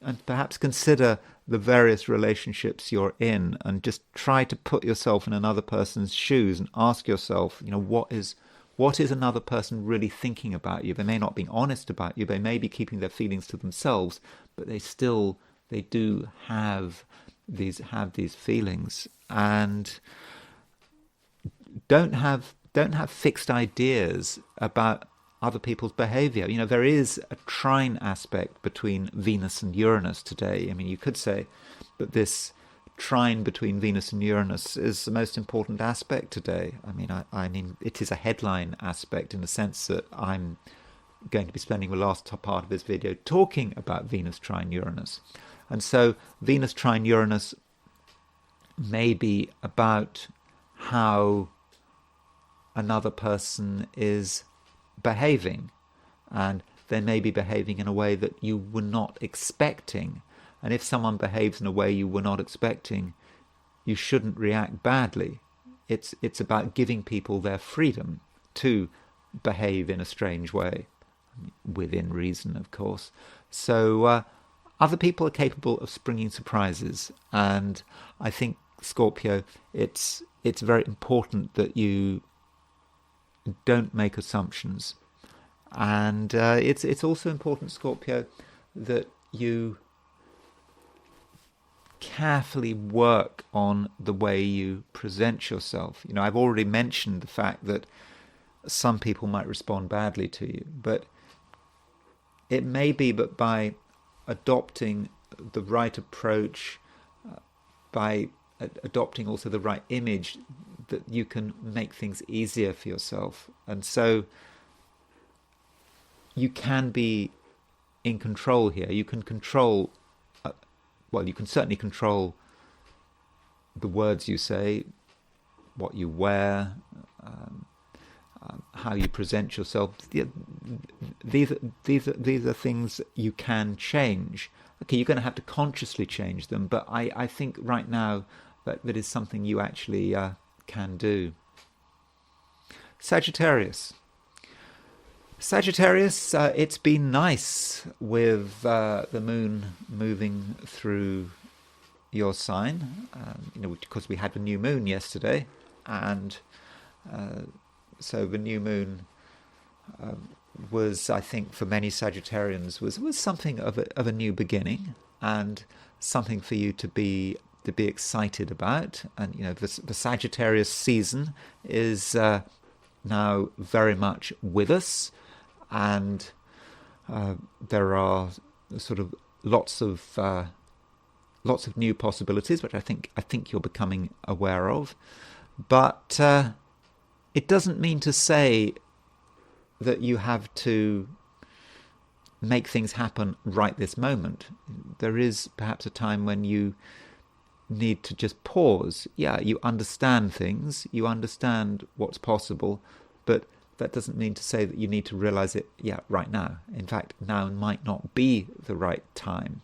and perhaps consider the various relationships you're in, and just try to put yourself in another person's shoes and ask yourself, what is another person really thinking about you? They may not be honest about you, they may be keeping their feelings to themselves, but they do have these feelings, and don't have fixed ideas about other people's behavior. There is a trine aspect between Venus and Uranus today. I mean, you could say that this trine between Venus and Uranus is the most important aspect today. I mean, it is a headline aspect in the sense that I'm going to be spending the last part of this video talking about Venus trine Uranus. And so Venus trine Uranus may be about how another person is behaving, and they may be behaving in a way that you were not expecting. And if someone behaves in a way you were not expecting, you shouldn't react badly. It's about giving people their freedom to behave in a strange way, within reason, of course. So other people are capable of springing surprises, and I think, Scorpio, it's very important that you don't make assumptions, and it's also important, Scorpio, that you carefully work on the way you present yourself. I've already mentioned the fact that some people might respond badly to you, but it may be that by adopting the right approach, by adopting also the right image, that you can make things easier for yourself. And so you can be in control here. You can control, you can certainly control the words you say, what you wear, how you present yourself. these are things you can change. Okay, you're going to have to consciously change them, but I think right now that is something you actually can do. Sagittarius. Sagittarius, it's been nice with the moon moving through your sign, because we had the new moon yesterday, and so the new moon was, I think, for many Sagittarians, was something of a new beginning, and something for you to be excited about. And the Sagittarius season is now very much with us, and there are sort of lots of new possibilities, which I think you're becoming aware of. But it doesn't mean to say that you have to make things happen right this moment. There is perhaps a time when you need to just pause. Yeah, you understand things, you understand what's possible, but that doesn't mean to say that you need to realize it, right now. In fact, now might not be the right time.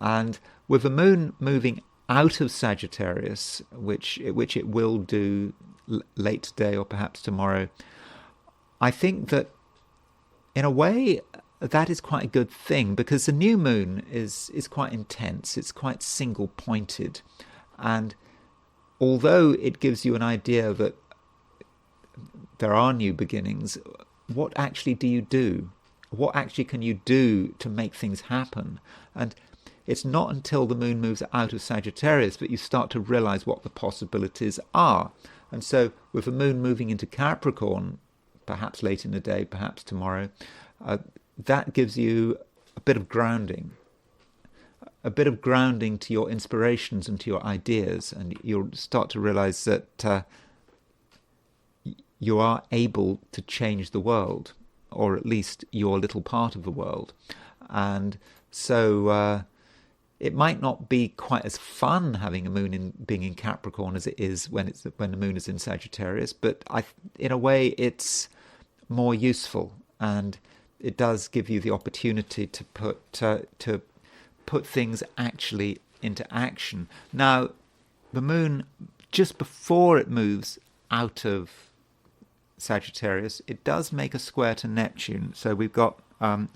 And with the moon moving out of Sagittarius, which it will do late today or perhaps tomorrow, I think that in a way that is quite a good thing, because the new moon is quite intense, it's quite single pointed, and although it gives you an idea that there are new beginnings, what actually do you do? What actually can you do to make things happen? And it's not until the moon moves out of Sagittarius that you start to realize what the possibilities are. And so with the moon moving into Capricorn, perhaps late in the day, perhaps tomorrow, that gives you a bit of grounding to your inspirations and to your ideas, and you'll start to realize that you are able to change the world, or at least your little part of the world. And so it might not be quite as fun having a moon being in Capricorn as it is when the moon is in Sagittarius, but in a way it's more useful, and it does give you the opportunity to put things actually into action. Now, the moon, just before it moves out of Sagittarius, it does make a square to Neptune. So we've got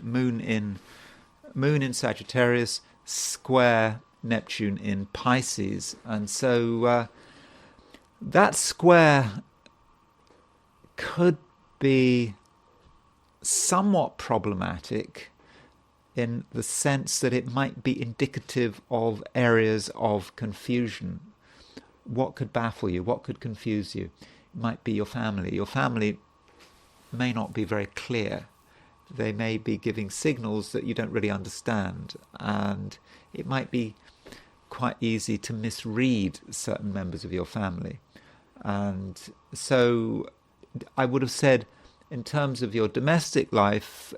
moon in Sagittarius, square Neptune in Pisces, and so that square could be somewhat problematic in the sense that it might be indicative of areas of confusion. What could baffle you? What could confuse you? It might be your family. Your family may not be very clear. They may be giving signals that you don't really understand, and it might be quite easy to misread certain members of your family. And so I would have said, in terms of your domestic life,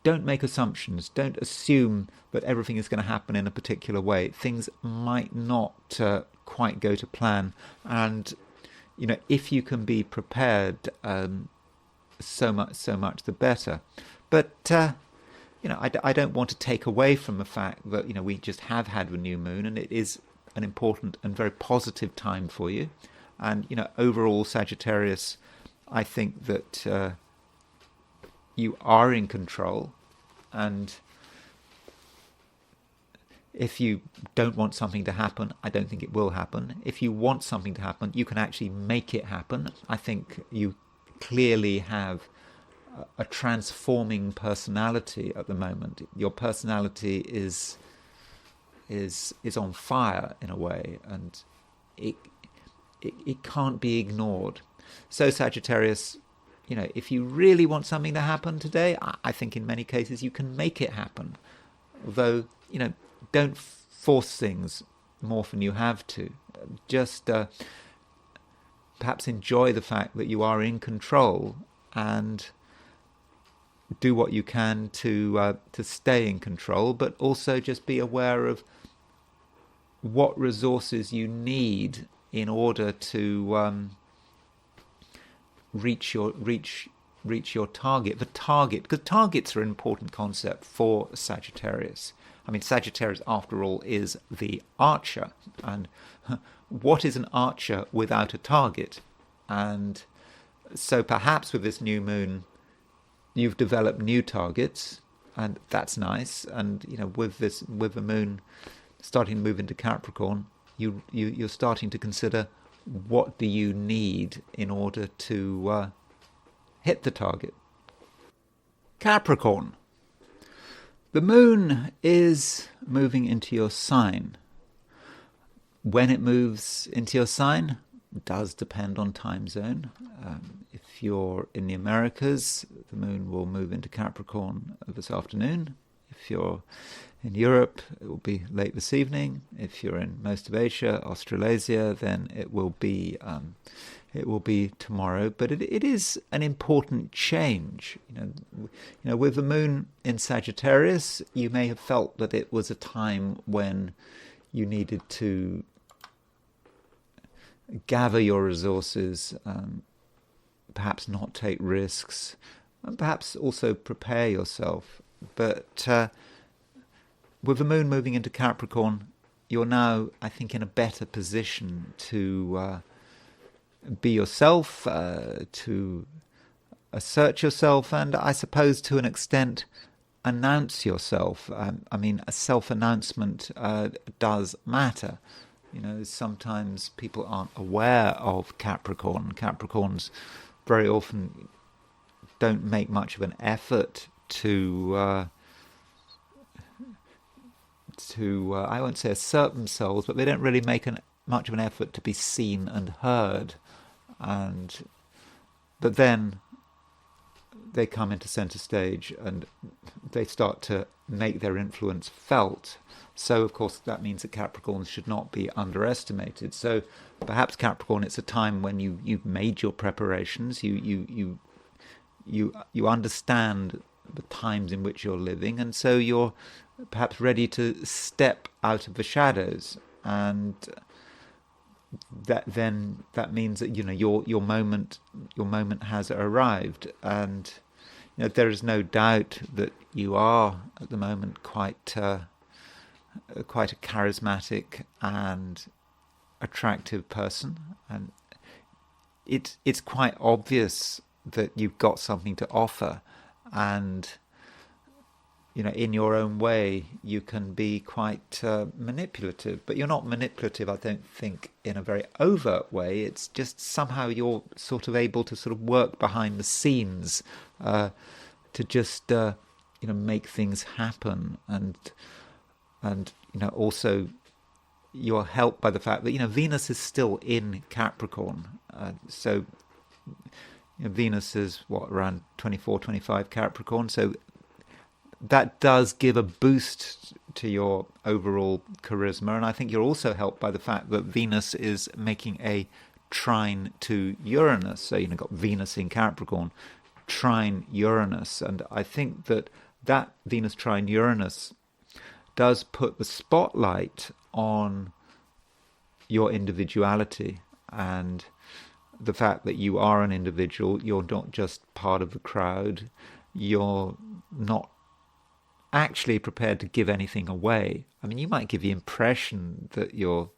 don't make assumptions. Don't assume that everything is going to happen in a particular way. Things might not quite go to plan, and if you can be prepared, so much the better. But I don't want to take away from the fact that we just have had the new moon, and it is an important and very positive time for you. And overall, Sagittarius, I think that you are in control, and if you don't want something to happen, I don't think it will happen. If you want something to happen, you can actually make it happen. I think you clearly have a transforming personality at the moment. Your personality is on fire in a way, and it can't be ignored. So Sagittarius, if you really want something to happen today, I think in many cases you can make it happen. Although, don't force things more than you have to. Just perhaps enjoy the fact that you are in control, and do what you can to stay in control, but also just be aware of what resources you need in order to reach reach your target. The target, because targets are an important concept for Sagittarius. I mean, Sagittarius, after all, is the archer. And what is an archer without a target? And so perhaps with this new moon, you've developed new targets, and that's nice. And with the moon starting to move into Capricorn, you're starting to consider, what do you need in order to hit the target? Capricorn. The moon is moving into your sign. When it moves into your sign does depend on time zone. If you're in the Americas, the moon will move into Capricorn this afternoon. If you're in Europe, it will be late this evening. If you're in most of Asia, Australasia, then it will be tomorrow. But it is an important change. With the moon in Sagittarius, you may have felt that it was a time when you needed to gather your resources, perhaps not take risks, and perhaps also prepare yourself. But with the moon moving into Capricorn, you're now, I think, in a better position to be yourself, to assert yourself, and I suppose to an extent announce yourself. I mean, a self-announcement does matter. Sometimes people aren't aware of Capricorn. Capricorns very often don't make much of an effort to I won't say assert themselves, but they don't really make much of an effort to be seen and heard. But then they come into centre stage and they start to make their influence felt. So, of course, that means that Capricorns should not be underestimated. So, perhaps Capricorn, it's a time when you've made your preparations, you understand the times in which you're living, and so you're perhaps ready to step out of the shadows, and that means that your moment has arrived, and there is no doubt that you are at the moment quite a charismatic and attractive person, and it's quite obvious that you've got something to offer, and in your own way you can be quite manipulative, but you're not manipulative, I don't think, in a very overt way. It's just somehow you're sort of able to sort of work behind the scenes to just make things happen, and also you're helped by the fact that Venus is still in Capricorn, so Venus is around 24, 25 Capricorn, so that does give a boost to your overall charisma. And I think you're also helped by the fact that Venus is making a trine to Uranus. So got Venus in Capricorn, trine Uranus, and I think that Venus trine Uranus does put the spotlight on your individuality and the fact that you are an individual. You're not just part of the crowd. You're not actually prepared to give anything away. I mean, you might give the impression that you're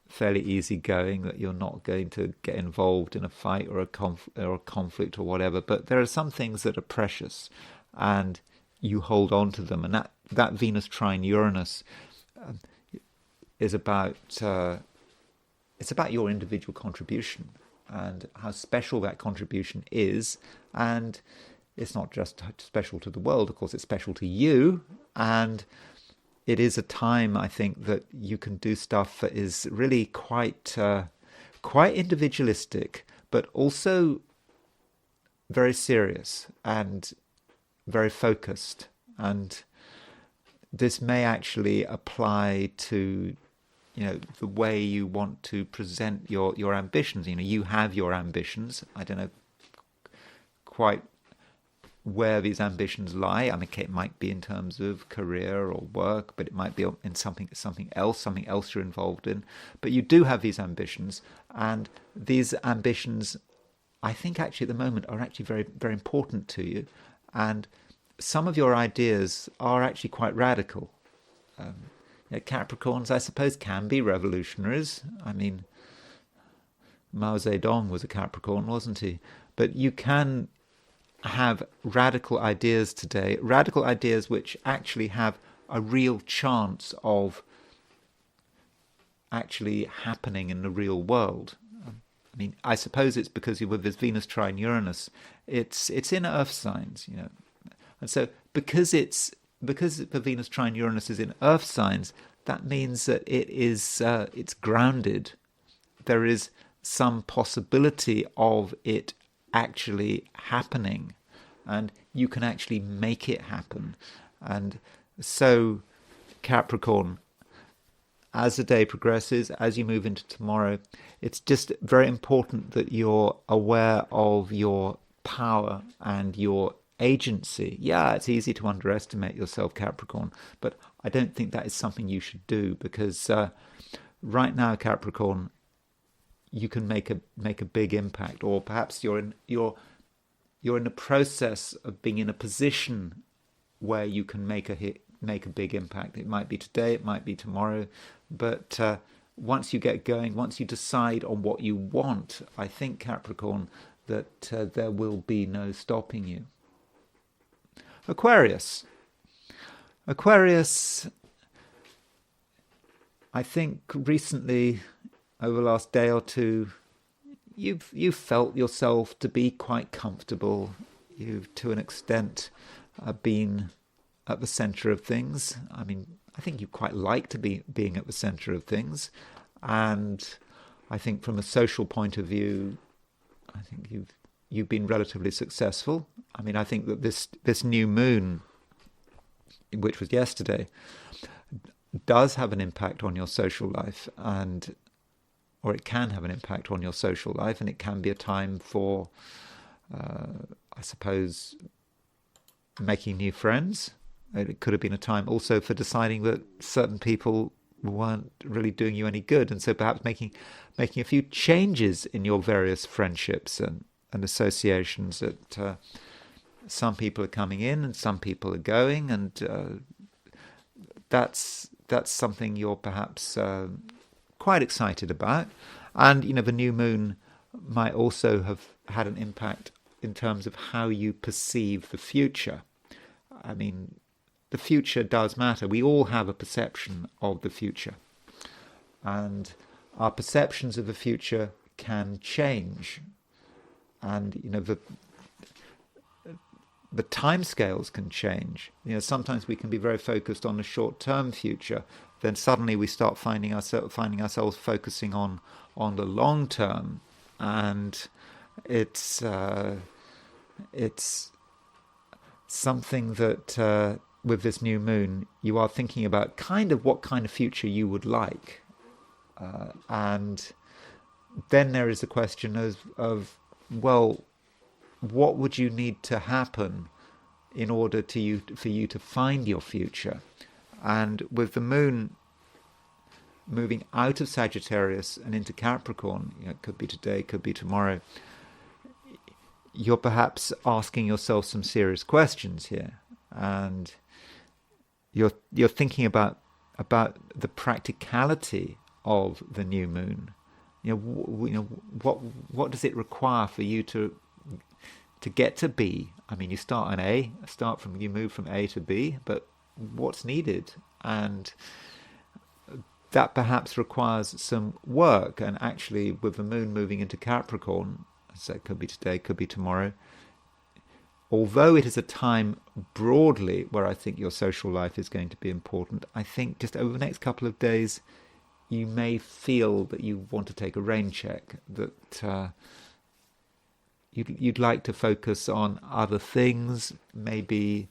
fairly easygoing, that you're not going to get involved in a fight or a conflict or whatever, but there are some things that are precious, and you hold on to them. And that Venus trine Uranus is about it's about your individual contribution and how special that contribution is. And it's not just special to the world, of course, it's special to you. And it is a time, I think, that you can do stuff that is really quite individualistic, but also very serious and very focused. And this may actually apply to the way you want to present your ambitions. You have your ambitions. I don't know quite where these ambitions lie. I mean, it might be in terms of career or work, but it might be in something else you're involved in. But you do have these ambitions, and these ambitions I think actually at the moment are actually very, very important to you. And some of your ideas are actually quite radical. Capricorns, I suppose, can be revolutionaries. I mean, Mao Zedong was a Capricorn, wasn't he? But you can have radical ideas today, radical ideas which actually have a real chance of actually happening in the real world. I mean, I suppose it's because with this Venus trine Uranus, it's in Earth signs, and so because the Venus trine Uranus is in Earth signs, that means that it's grounded. There is some possibility of it actually happening, and you can actually make it happen. And so, Capricorn, as the day progresses, as you move into tomorrow, it's just very important that you're aware of your power and your agency. Yeah, it's easy to underestimate yourself, Capricorn, but I don't think that is something you should do, because right now, Capricorn, you can make a big impact, or perhaps you're in the process of being in a position where you can make a big impact. It might be today, it might be tomorrow, but once you get going, once you decide on what you want, I think, Capricorn, that there will be no stopping you. Aquarius, I think recently, over the last day or two, you've felt yourself to be quite comfortable. You've, to an extent, been at the centre of things. I mean, I think you quite like to be being at the centre of things, and I think from a social point of view, I think you've been relatively successful. I mean, I think that this new moon, which was yesterday, does have an impact on your social life, or it can have an impact on your social life, and it can be a time for, I suppose, making new friends. It could have been a time also for deciding that certain people weren't really doing you any good, and so perhaps making a few changes in your various friendships and associations. That some people are coming in and some people are going, and that's something you're perhaps quite excited about. And the new moon might also have had an impact in terms of how you perceive the future. I mean, the future does matter. We all have a perception of the future, and our perceptions of the future can change, and the timescales can change. Sometimes we can be very focused on the short-term future, then suddenly we start finding ourselves focusing on the long term, and it's something that with this new moon you are thinking about what kind of future you would like, and then there is the question of well, what would you need to happen in order for you to find your future? And with the moon moving out of Sagittarius and into Capricorn, it could be today, it could be tomorrow, you're perhaps asking yourself some serious questions here, and you're thinking about the practicality of the new moon. What does it require for you to get to B? I mean, you move from A to B, but what's needed? And that perhaps requires some work. And actually, with the moon moving into Capricorn, so it could be today, it could be tomorrow, although it is a time broadly where I think your social life is going to be important, I think just over the next couple of days, you may feel that you want to take a rain check, that you'd like to focus on other things. Maybe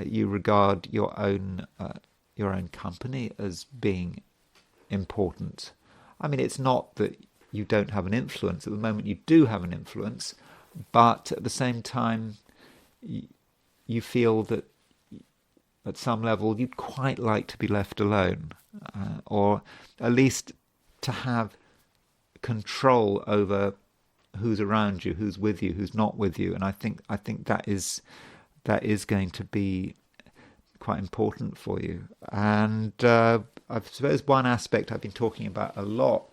you regard your own company as being important. I mean, it's not that you don't have an influence. At the moment, you do have an influence, but at the same time, you feel that at some level you'd quite like to be left alone, or at least to have control over who's around you, who's with you, who's not with you, and I think that is going to be quite important for you. And I suppose one aspect I've been talking about a lot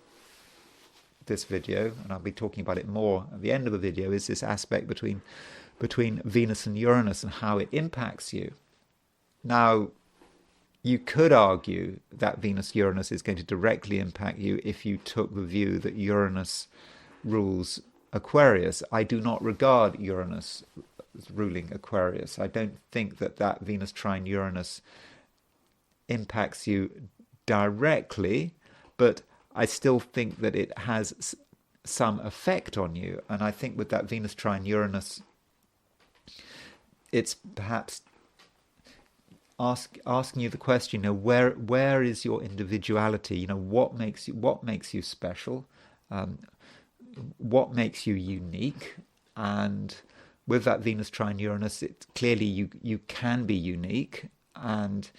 this video, and I'll be talking about it more at the end of the video, is this aspect between Venus and Uranus and how it impacts you. Now, you could argue that Venus-Uranus is going to directly impact you if you took the view that Uranus rules Aquarius. I do not regard Uranus as ruling Aquarius. I don't think that Venus trine Uranus impacts you directly, but I still think that it has some effect on you. And I think with that Venus trine Uranus, it's perhaps asking you the question, where is your individuality? What makes you special? What makes you unique? And with that Venus trine Uranus, it's clearly you can be unique, and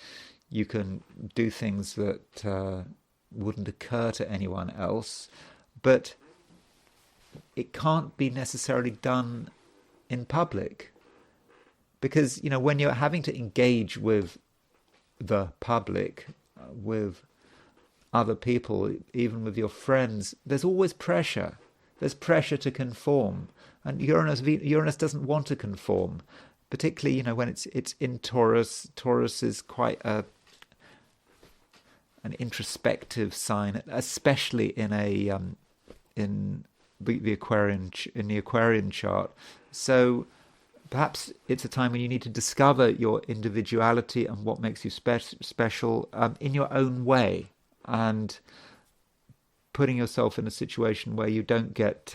you can do things that wouldn't occur to anyone else, but it can't be necessarily done in public. Because, when you're having to engage with the public, with other people, even with your friends, there's always pressure. There's pressure to conform. And Uranus doesn't want to conform, particularly, when it's in Taurus. Taurus is quite an introspective sign, especially in the Aquarian chart. So perhaps it's a time when you need to discover your individuality and what makes you special in your own way, and putting yourself in a situation where you don't get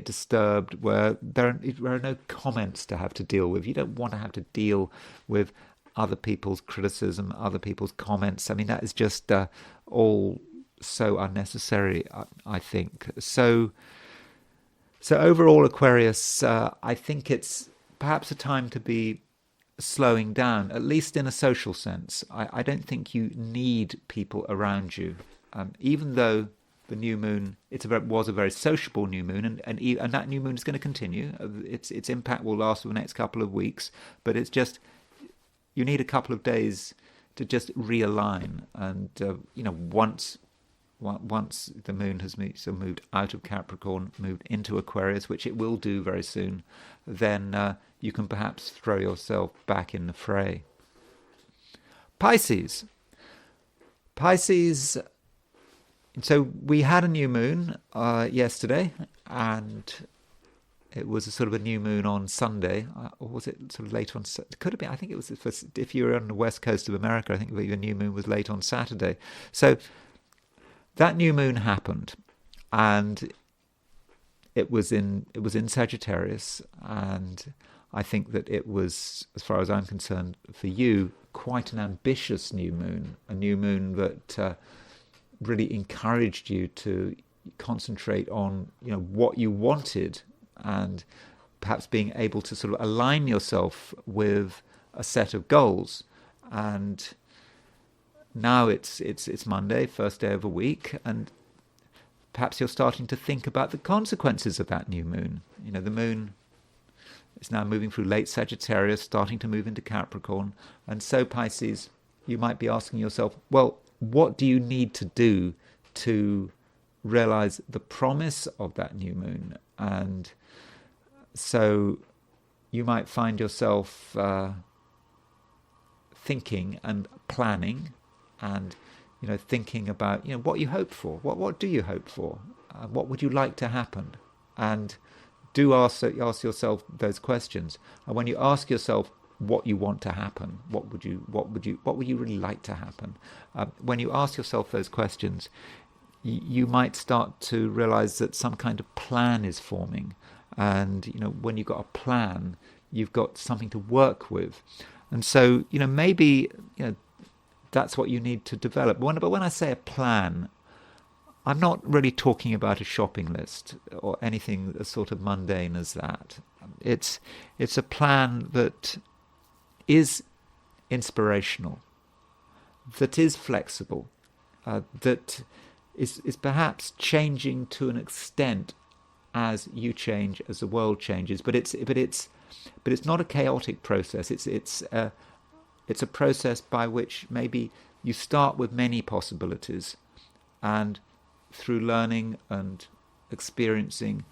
disturbed, where there are no comments to have to deal with. You don't want to have to deal with other people's criticism, other people's comments. I mean, that is just all so unnecessary, I think. So overall, Aquarius, I think it's perhaps a time to be slowing down, at least in a social sense. I don't think you need people around you, even though the new moon, was a very sociable new moon, and that new moon is going to continue. Its impact will last for the next couple of weeks, but it's just, you need a couple of days to just realign, and once the moon has moved out of Capricorn, moved into Aquarius, which it will do very soon, then you can perhaps throw yourself back in the fray. Pisces. So we had a new moon yesterday, and it was a sort of a new moon on Sunday, or was it sort of late on? It could have been. I think it was. If you were on the west coast of America, I think the new moon was late on Saturday. So that new moon happened, and it was in Sagittarius, and I think that it was, as far as I'm concerned, for you, quite an ambitious new moon, a new moon that really encouraged you to concentrate on what you wanted, and perhaps being able to sort of align yourself with a set of goals. And now it's Monday, first day of a week, and perhaps you're starting to think about the consequences of that new moon. The moon is now moving through late Sagittarius, starting to move into Capricorn. And so, Pisces, you might be asking yourself, well, what do you need to do to realize the promise of that new moon? And so you might find yourself thinking and planning, and thinking about what you hope for. What do you hope for? What would you like to happen? And do ask yourself those questions. And when you ask yourself what you want to happen, what would you really like to happen? When you ask yourself those questions, you might start to realize that some kind of plan is forming. And when you've got a plan, you've got something to work with. And so maybe that's what you need to develop. But when I say a plan, I'm not really talking about a shopping list or anything as sort of mundane as that. It's a plan that is inspirational, that is flexible, that is perhaps changing to an extent as you change, as the world changes. But it's not a chaotic process. It's a process by which maybe you start with many possibilities, and through learning and experiencing,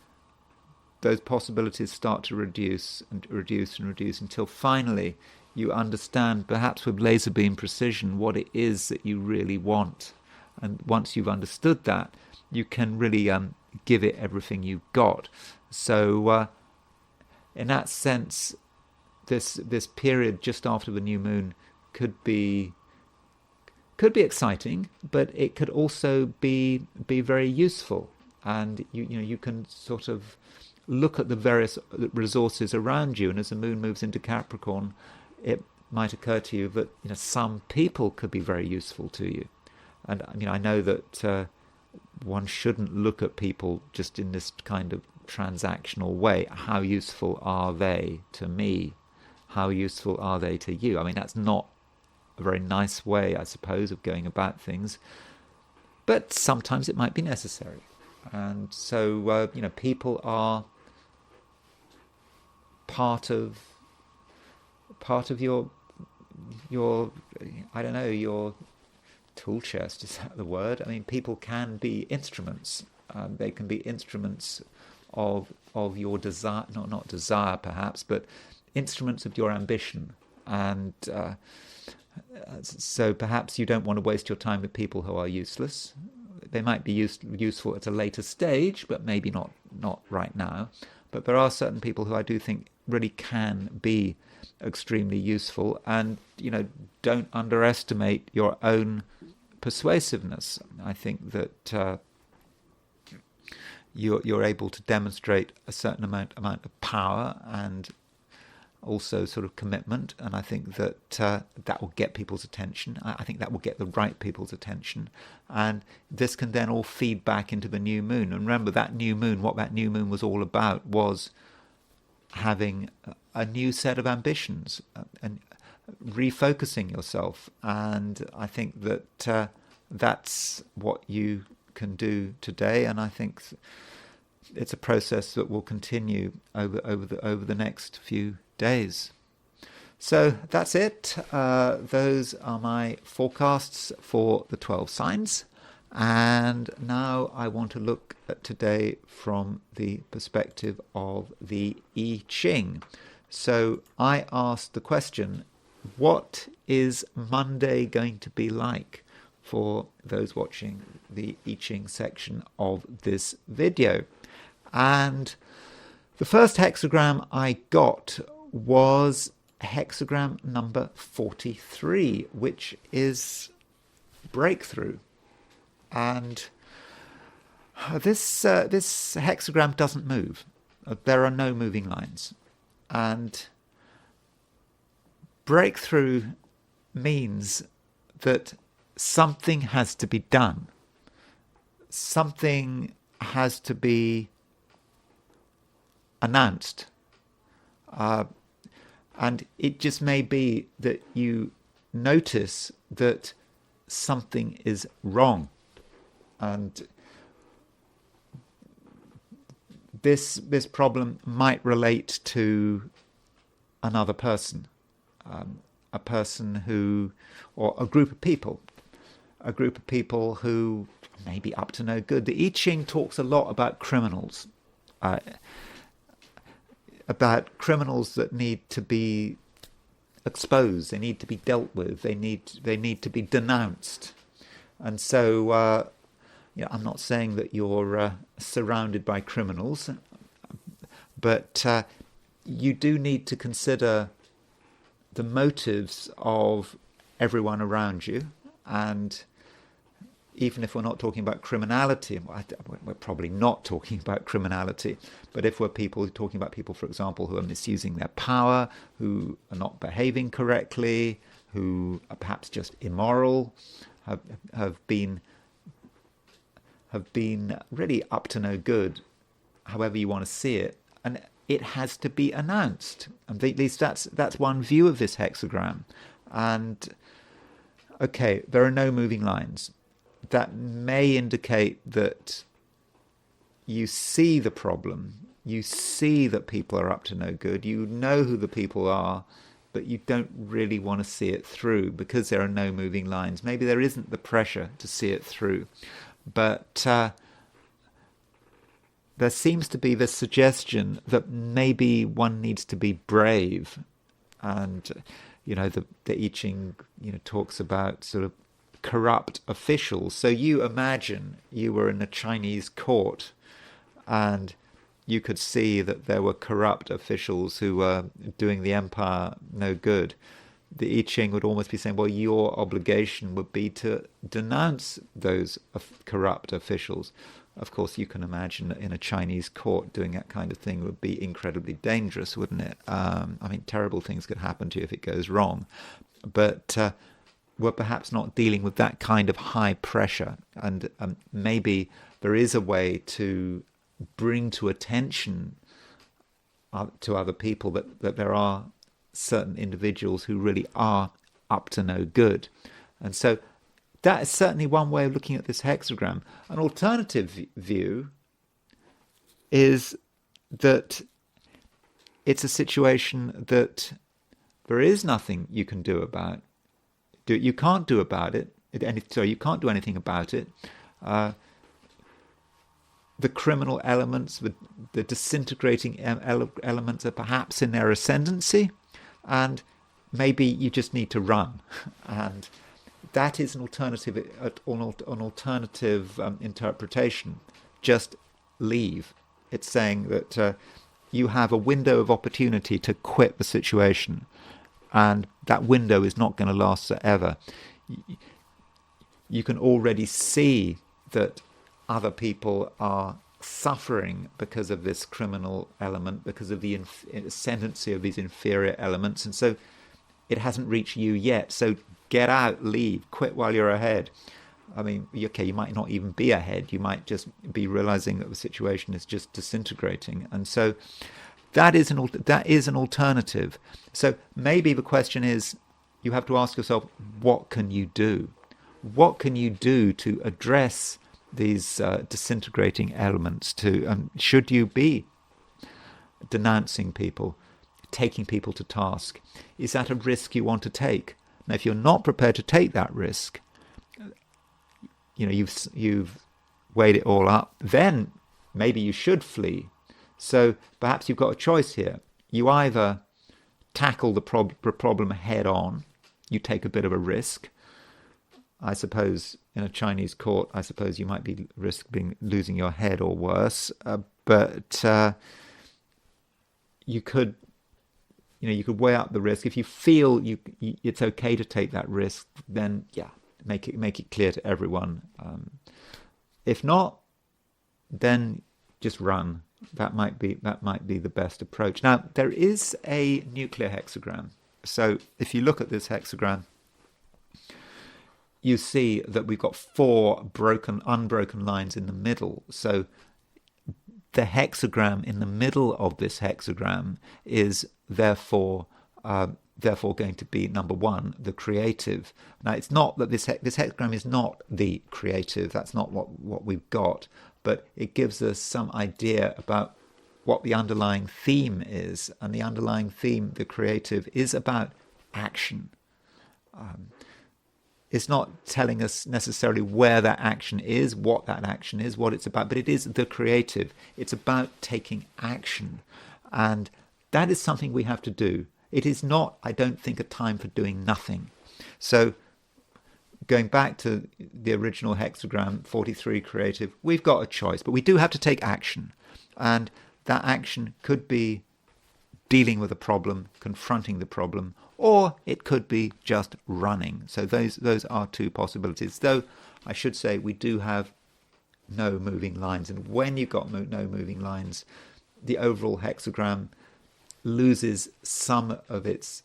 those possibilities start to reduce and reduce and reduce until finally you understand, perhaps with laser beam precision, what it is that you really want. And once you've understood that, you can really give it everything you've got. So in that sense, this period just after the new moon could be exciting, but it could also be very useful. And you can sort of look at the various resources around you, and as the moon moves into Capricorn, it might occur to you that some people could be very useful to you. And I know that one shouldn't look at people just in this kind of transactional way. How useful are they to me? How useful are they to you? I mean, that's not a very nice way, I suppose, of going about things, but sometimes it might be necessary. And so people are part of your I don't know, your tool chest, is that the word? I mean, people can be instruments. They can be instruments of your desire, not desire perhaps, but instruments of your ambition. And so perhaps you don't want to waste your time with people who are useless. They might be useful at a later stage, but maybe not right now. But there are certain people who I do think really can be extremely useful. And don't underestimate your own persuasiveness. I think that you're able to demonstrate a certain amount of power and also sort of commitment, and I think that that will get people's attention. I think that will get the right people's attention, and this can then all feed back into the new moon. And remember, that new moon, what that new moon was all about was having a new set of ambitions and refocusing yourself. And I think that that's what you can do today, and I think it's a process that will continue over the next few days. So that's it. Those are my forecasts for the 12 signs. And now I want to look at today from the perspective of the I Ching. So I asked the question, what is Monday going to be like for those watching the I Ching section of this video? And the first hexagram I got was hexagram number 43, which is breakthrough. And this hexagram doesn't move. There are no moving lines. And breakthrough means that something has to be done. Something has to be announced. And it just may be that you notice that something is wrong. And this problem might relate to another person, a person who, or a group of people who may be up to no good. The I Ching talks a lot about criminals, that need to be exposed, they need to be dealt with, they need to be denounced. And so I'm not saying that you're surrounded by criminals, but you do need to consider the motives of everyone around you. And even if we're not talking about criminality, we're probably not talking about criminality, but if we're talking about people, for example, who are misusing their power, who are not behaving correctly, who are perhaps just immoral, have been really up to no good, however you want to see it, and it has to be announced. And at least that's one view of this hexagram. And okay, there are no moving lines. That may indicate that you see the problem. You see that people are up to no good. You know who the people are, but you don't really want to see it through because there are no moving lines. Maybe there isn't the pressure to see it through. But there seems to be this suggestion that maybe one needs to be brave. And, the I Ching, talks about sort of corrupt officials. So you imagine you were in a Chinese court and you could see that there were corrupt officials who were doing the empire no good. The I Ching would almost be saying, well, your obligation would be to denounce those corrupt officials. Of course, you can imagine that in a Chinese court doing that kind of thing would be incredibly dangerous, wouldn't it? Terrible things could happen to you if it goes wrong. But we're perhaps not dealing with that kind of high pressure. And maybe there is a way to bring to attention to other people that there are certain individuals who really are up to no good. And so that is certainly one way of looking at this hexagram. An alternative view is that it's a situation that there is nothing you can do about. You can't do about it. You can't do anything about it. The criminal elements, the disintegrating elements are perhaps in their ascendancy, and maybe you just need to run. And that is an alternative interpretation. Just leave. It's saying that you have a window of opportunity to quit the situation, and that window is not going to last forever. You can already see that other people are suffering because of this criminal element, because of the ascendancy of these inferior elements, and so it hasn't reached you yet. So get out, leave, quit while you're ahead. You might not even be ahead. You might just be realizing that the situation is just disintegrating, and so that is an alternative. So maybe the question is, you have to ask yourself, what can you do? What can you do to address these disintegrating elements? Should you be denouncing people, taking people to task? Is that a risk you want to take? Now, if you're not prepared to take that risk, you've weighed it all up, then maybe you should flee. So perhaps you've got a choice here. You either tackle the problem head on, you take a bit of a risk. I suppose in a Chinese court, you might be losing your head or worse. But you could weigh up the risk. If you feel it's okay to take that risk, then make it clear to everyone. If not, then just run. That might be the best approach. Now, there is a nuclear hexagram. So if you look at this hexagram, you see that we've got 4 unbroken lines in the middle. So the hexagram in the middle of this hexagram is therefore going to be number 1, the creative. Now, it's not that this hexagram is not the creative. That's not what we've got, but it gives us some idea about what the underlying theme is. And the underlying theme, the creative, is about action. It's not telling us necessarily where that action is, what that action is, what it's about, but it is the creative. It's about taking action. And that is something we have to do. It is not, I don't think, a time for doing nothing. So going back to the original hexagram, 43 creative, we've got a choice, but we do have to take action. And that action could be dealing with a problem, confronting the problem, or it could be just running. So those are 2 possibilities. Though I should say we do have no moving lines. And when you've got no moving lines, the overall hexagram loses some of its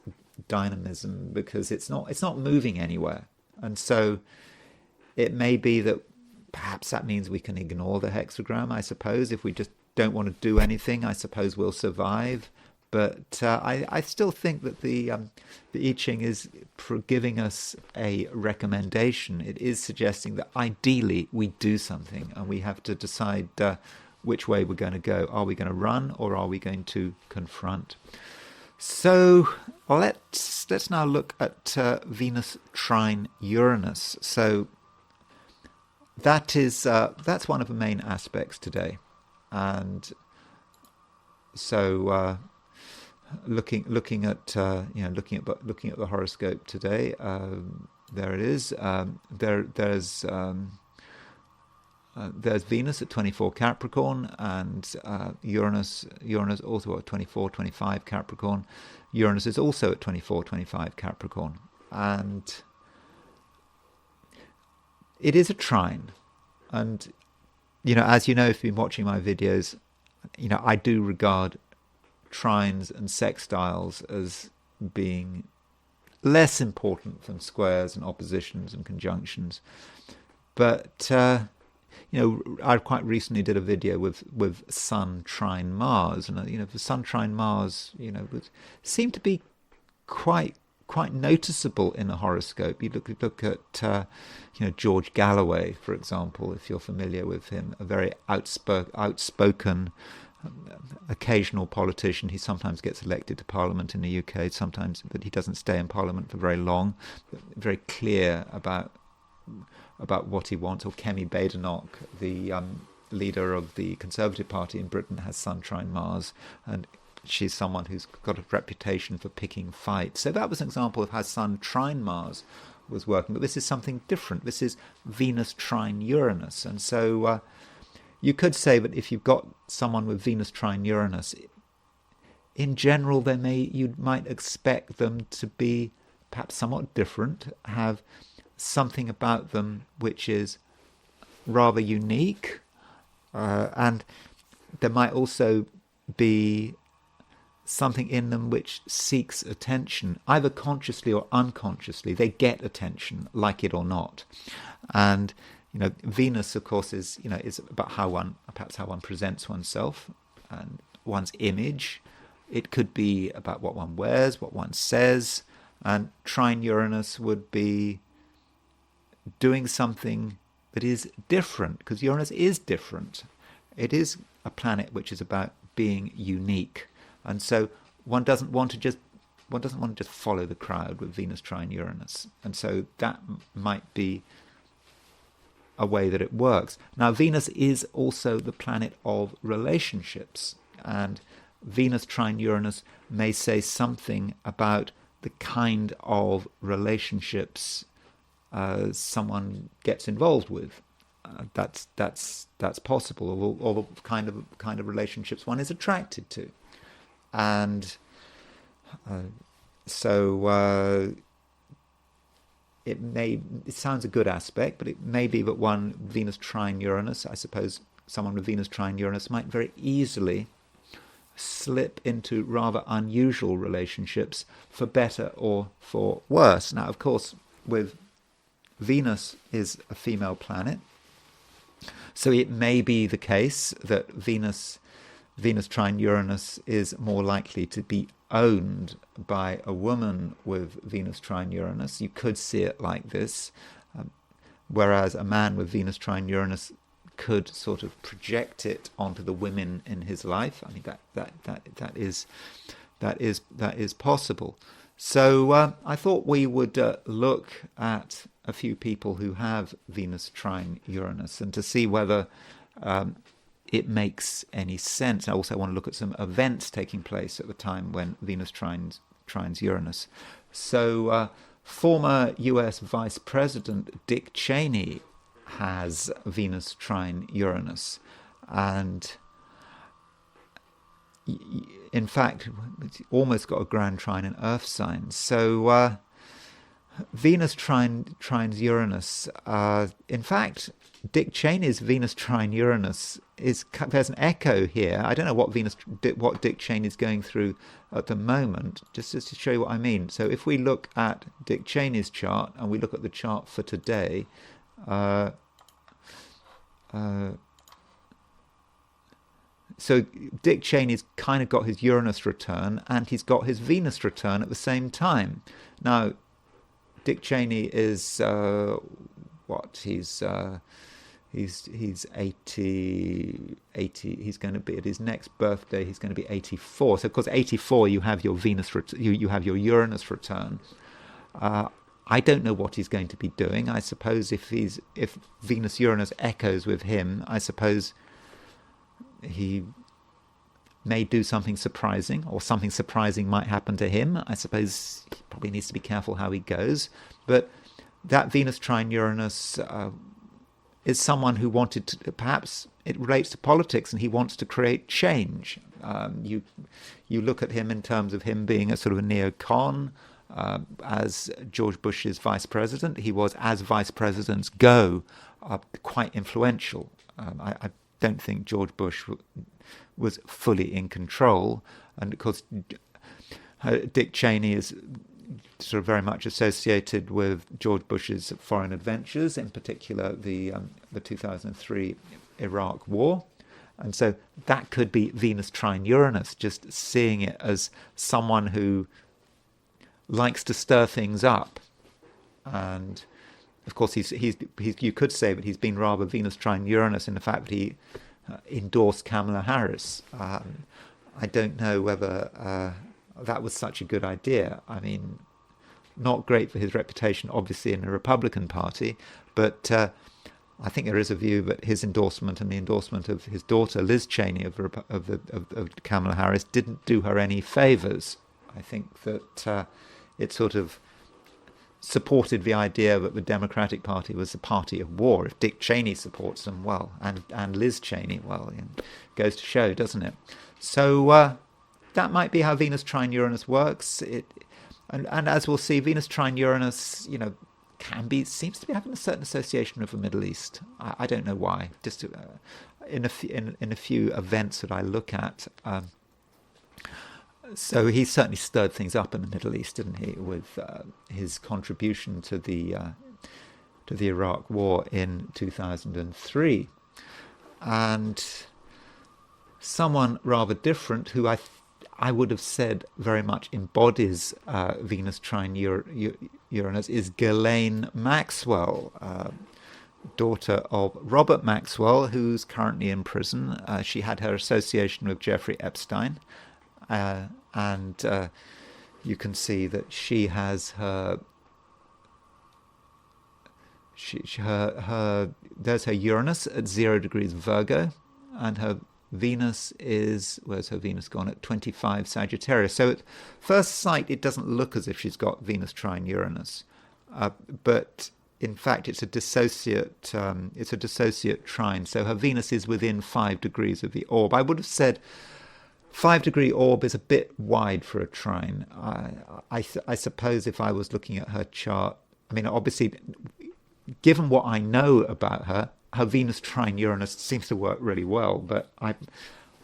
dynamism because it's not moving anywhere. And so it may be that perhaps that means we can ignore the hexagram, I suppose. If we just don't want to do anything, I suppose we'll survive. But I still think that the I Ching is giving us a recommendation. It is suggesting that ideally we do something, and we have to decide which way we're going to go. Are we going to run or are we going to confront? So let's now look at Venus trine Uranus. So that's one of the main aspects today, and so looking at the horoscope today, there it is. There's Venus at 24 Capricorn, and Uranus also at 24, 25 Capricorn. Uranus is also at 24, 25 Capricorn. And it is a trine. And, as you know, if you've been watching my videos, I do regard trines and sextiles as being less important than squares and oppositions and conjunctions. But I quite recently did a video with Sun trine Mars, and the Sun trine Mars, seemed to be quite noticeable in the horoscope. You look at George Galloway, for example, if you're familiar with him, a very outspoken, occasional politician. He sometimes gets elected to Parliament in the UK, sometimes, but he doesn't stay in Parliament for very long. Very clear about what he wants. Or Kemi Badenoch, the leader of the Conservative Party in Britain, has Sun trine Mars, and she's someone who's got a reputation for picking fights. So that was an example of how Sun trine Mars was working. But this is something different. This is Venus trine Uranus. And so you could say that if you've got someone with Venus trine Uranus, in general, you might expect them to be perhaps somewhat different, have something about them which is rather unique, and there might also be something in them which seeks attention, either consciously or unconsciously. They get attention, like it or not. And Venus, of course, is about how one presents oneself and one's image. It could be about what one wears, what one says, and trine Uranus would be doing something that is different, because Uranus is different. It is a planet which is about being unique, and so one doesn't want to just follow the crowd with Venus trine Uranus, and so that might be a way that it works. Now, Venus is also the planet of relationships, and Venus trine Uranus may say something about the kind of relationships someone gets involved with. That's possible, or the kind of relationships one is attracted to, and so it sounds a good aspect, but it may be that one Venus trine Uranus, I suppose someone with Venus trine Uranus might very easily slip into rather unusual relationships, for better or for worse. Now, of course, with Venus is a female planet, so it may be the case that Venus trine Uranus is more likely to be owned by a woman with Venus trine Uranus. You could see it like this, whereas a man with Venus trine Uranus could sort of project it onto the women in his life. I mean, that is possible. So I thought we would look at a few people who have Venus trine Uranus, and to see whether it makes any sense. I also want to look at some events taking place at the time when Venus trines Uranus. So former US Vice President Dick Cheney has Venus trine Uranus, and in fact it's almost got a grand trine in Earth signs. So Venus trines Uranus. In fact, Dick Cheney's Venus trine Uranus there's an echo here. I don't know what Dick Cheney's going through at the moment. Just to show you what I mean. So if we look at Dick Cheney's chart and we look at the chart for today, so Dick Cheney's kind of got his Uranus return and he's got his Venus return at the same time. Now, Dick Cheney is he's 80. He's going to be, at his next birthday, he's going to be 84. So of course 84, you have your you have your Uranus return. I don't know what he's going to be doing. I suppose if Venus Uranus echoes with him, I suppose he may do something surprising, or something surprising might happen to him. I suppose he probably needs to be careful how he goes. But that Venus trine Uranus is someone who wanted to, perhaps it relates to politics, and he wants to create change. You look at him in terms of him being a sort of a neocon. As George Bush's vice president, he was, as vice presidents go, quite influential. I don't think George Bush was fully in control, and of course Dick Cheney is sort of very much associated with George Bush's foreign adventures, in particular the 2003 Iraq War. And so that could be Venus trine Uranus, just seeing it as someone who likes to stir things up. And of course he's you could say that he's been rather Venus trine Uranus in the fact that he endorsed Kamala Harris. I don't know whether that was such a good idea. I mean, not great for his reputation, obviously, in the Republican Party, but I think there is a view that his endorsement and the endorsement of his daughter, Liz Cheney, of Kamala Harris, didn't do her any favors. I think that it sort of supported the idea that the Democratic Party was a party of war. If Dick Cheney supports them, well, and Liz Cheney, well, it goes to show, doesn't it? So that might be how Venus trine Uranus works. And as we'll see, Venus trine Uranus, seems to be having a certain association with the Middle East. I don't know why. Just in a few events that I look at. So he certainly stirred things up in the Middle East, didn't he, with his contribution to the Iraq War in 2003. And someone rather different, who I would have said very much embodies Venus trine Uranus, is Ghislaine Maxwell, daughter of Robert Maxwell, who's currently in prison. She had her association with Jeffrey Epstein. And you can see that she has there's her Uranus at 0 degrees Virgo, and her Venus is, where's her Venus gone, at 25 Sagittarius. So at first sight, it doesn't look as if she's got Venus trine Uranus, but in fact, it's a dissociate trine. So her Venus is within 5 degrees of the orb. I would have said 5-degree orb is a bit wide for a trine. I suppose if I was looking at her chart, I mean, obviously, given what I know about her Venus trine Uranus seems to work really well, but I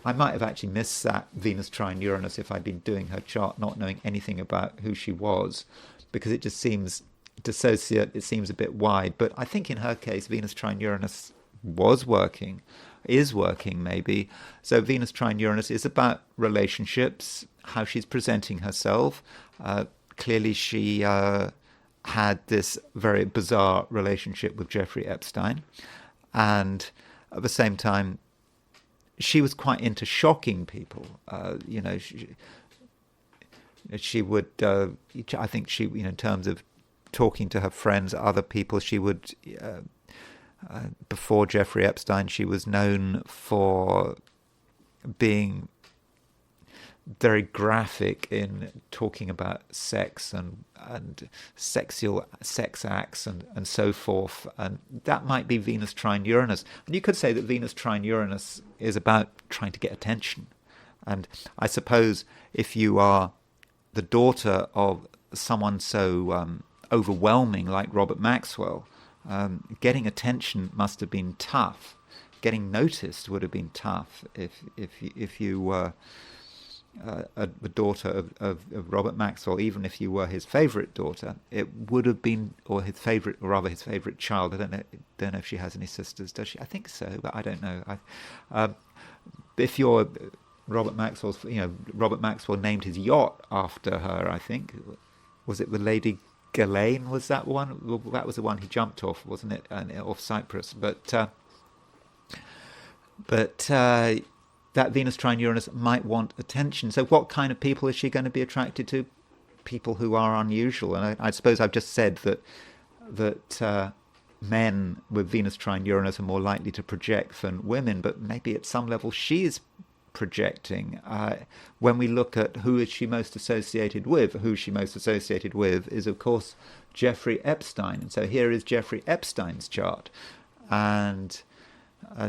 might have actually missed that Venus trine Uranus if I'd been doing her chart not knowing anything about who she was, because it just seems dissociate, it seems a bit wide. But I think in her case, Venus trine Uranus is working maybe. So Venus trine Uranus is about relationships, how she's presenting herself. Clearly she had this very bizarre relationship with Jeffrey Epstein, and at the same time she was quite into shocking people. She would I think she, in terms of talking to her friends, other people, she would before Jeffrey Epstein, she was known for being very graphic in talking about sex and sexual sex acts and so forth. And that might be Venus trine Uranus. And you could say that Venus trine Uranus is about trying to get attention. And I suppose if you are the daughter of someone so overwhelming like Robert Maxwell, getting attention must have been tough. Getting noticed would have been tough if you were the daughter of Robert Maxwell. Even if you were his favourite daughter, it would have been, or his favourite child. I don't know if she has any sisters. Does she? I think so, but I don't know. If you're Robert Maxwell's, Robert Maxwell named his yacht after her. I think, was it the Lady Ghislaine? Was that one? Well, that was the one he jumped off, wasn't it? And off Cyprus. But But that Venus trine Uranus might want attention. So what kind of people is she going to be attracted to? People who are unusual. And I suppose I've just said that men with Venus trine Uranus are more likely to project than women, but maybe at some level she is projecting. When we look at who is she most associated with, who she most associated with is, of course, Jeffrey Epstein. And so here is Jeffrey Epstein's chart. And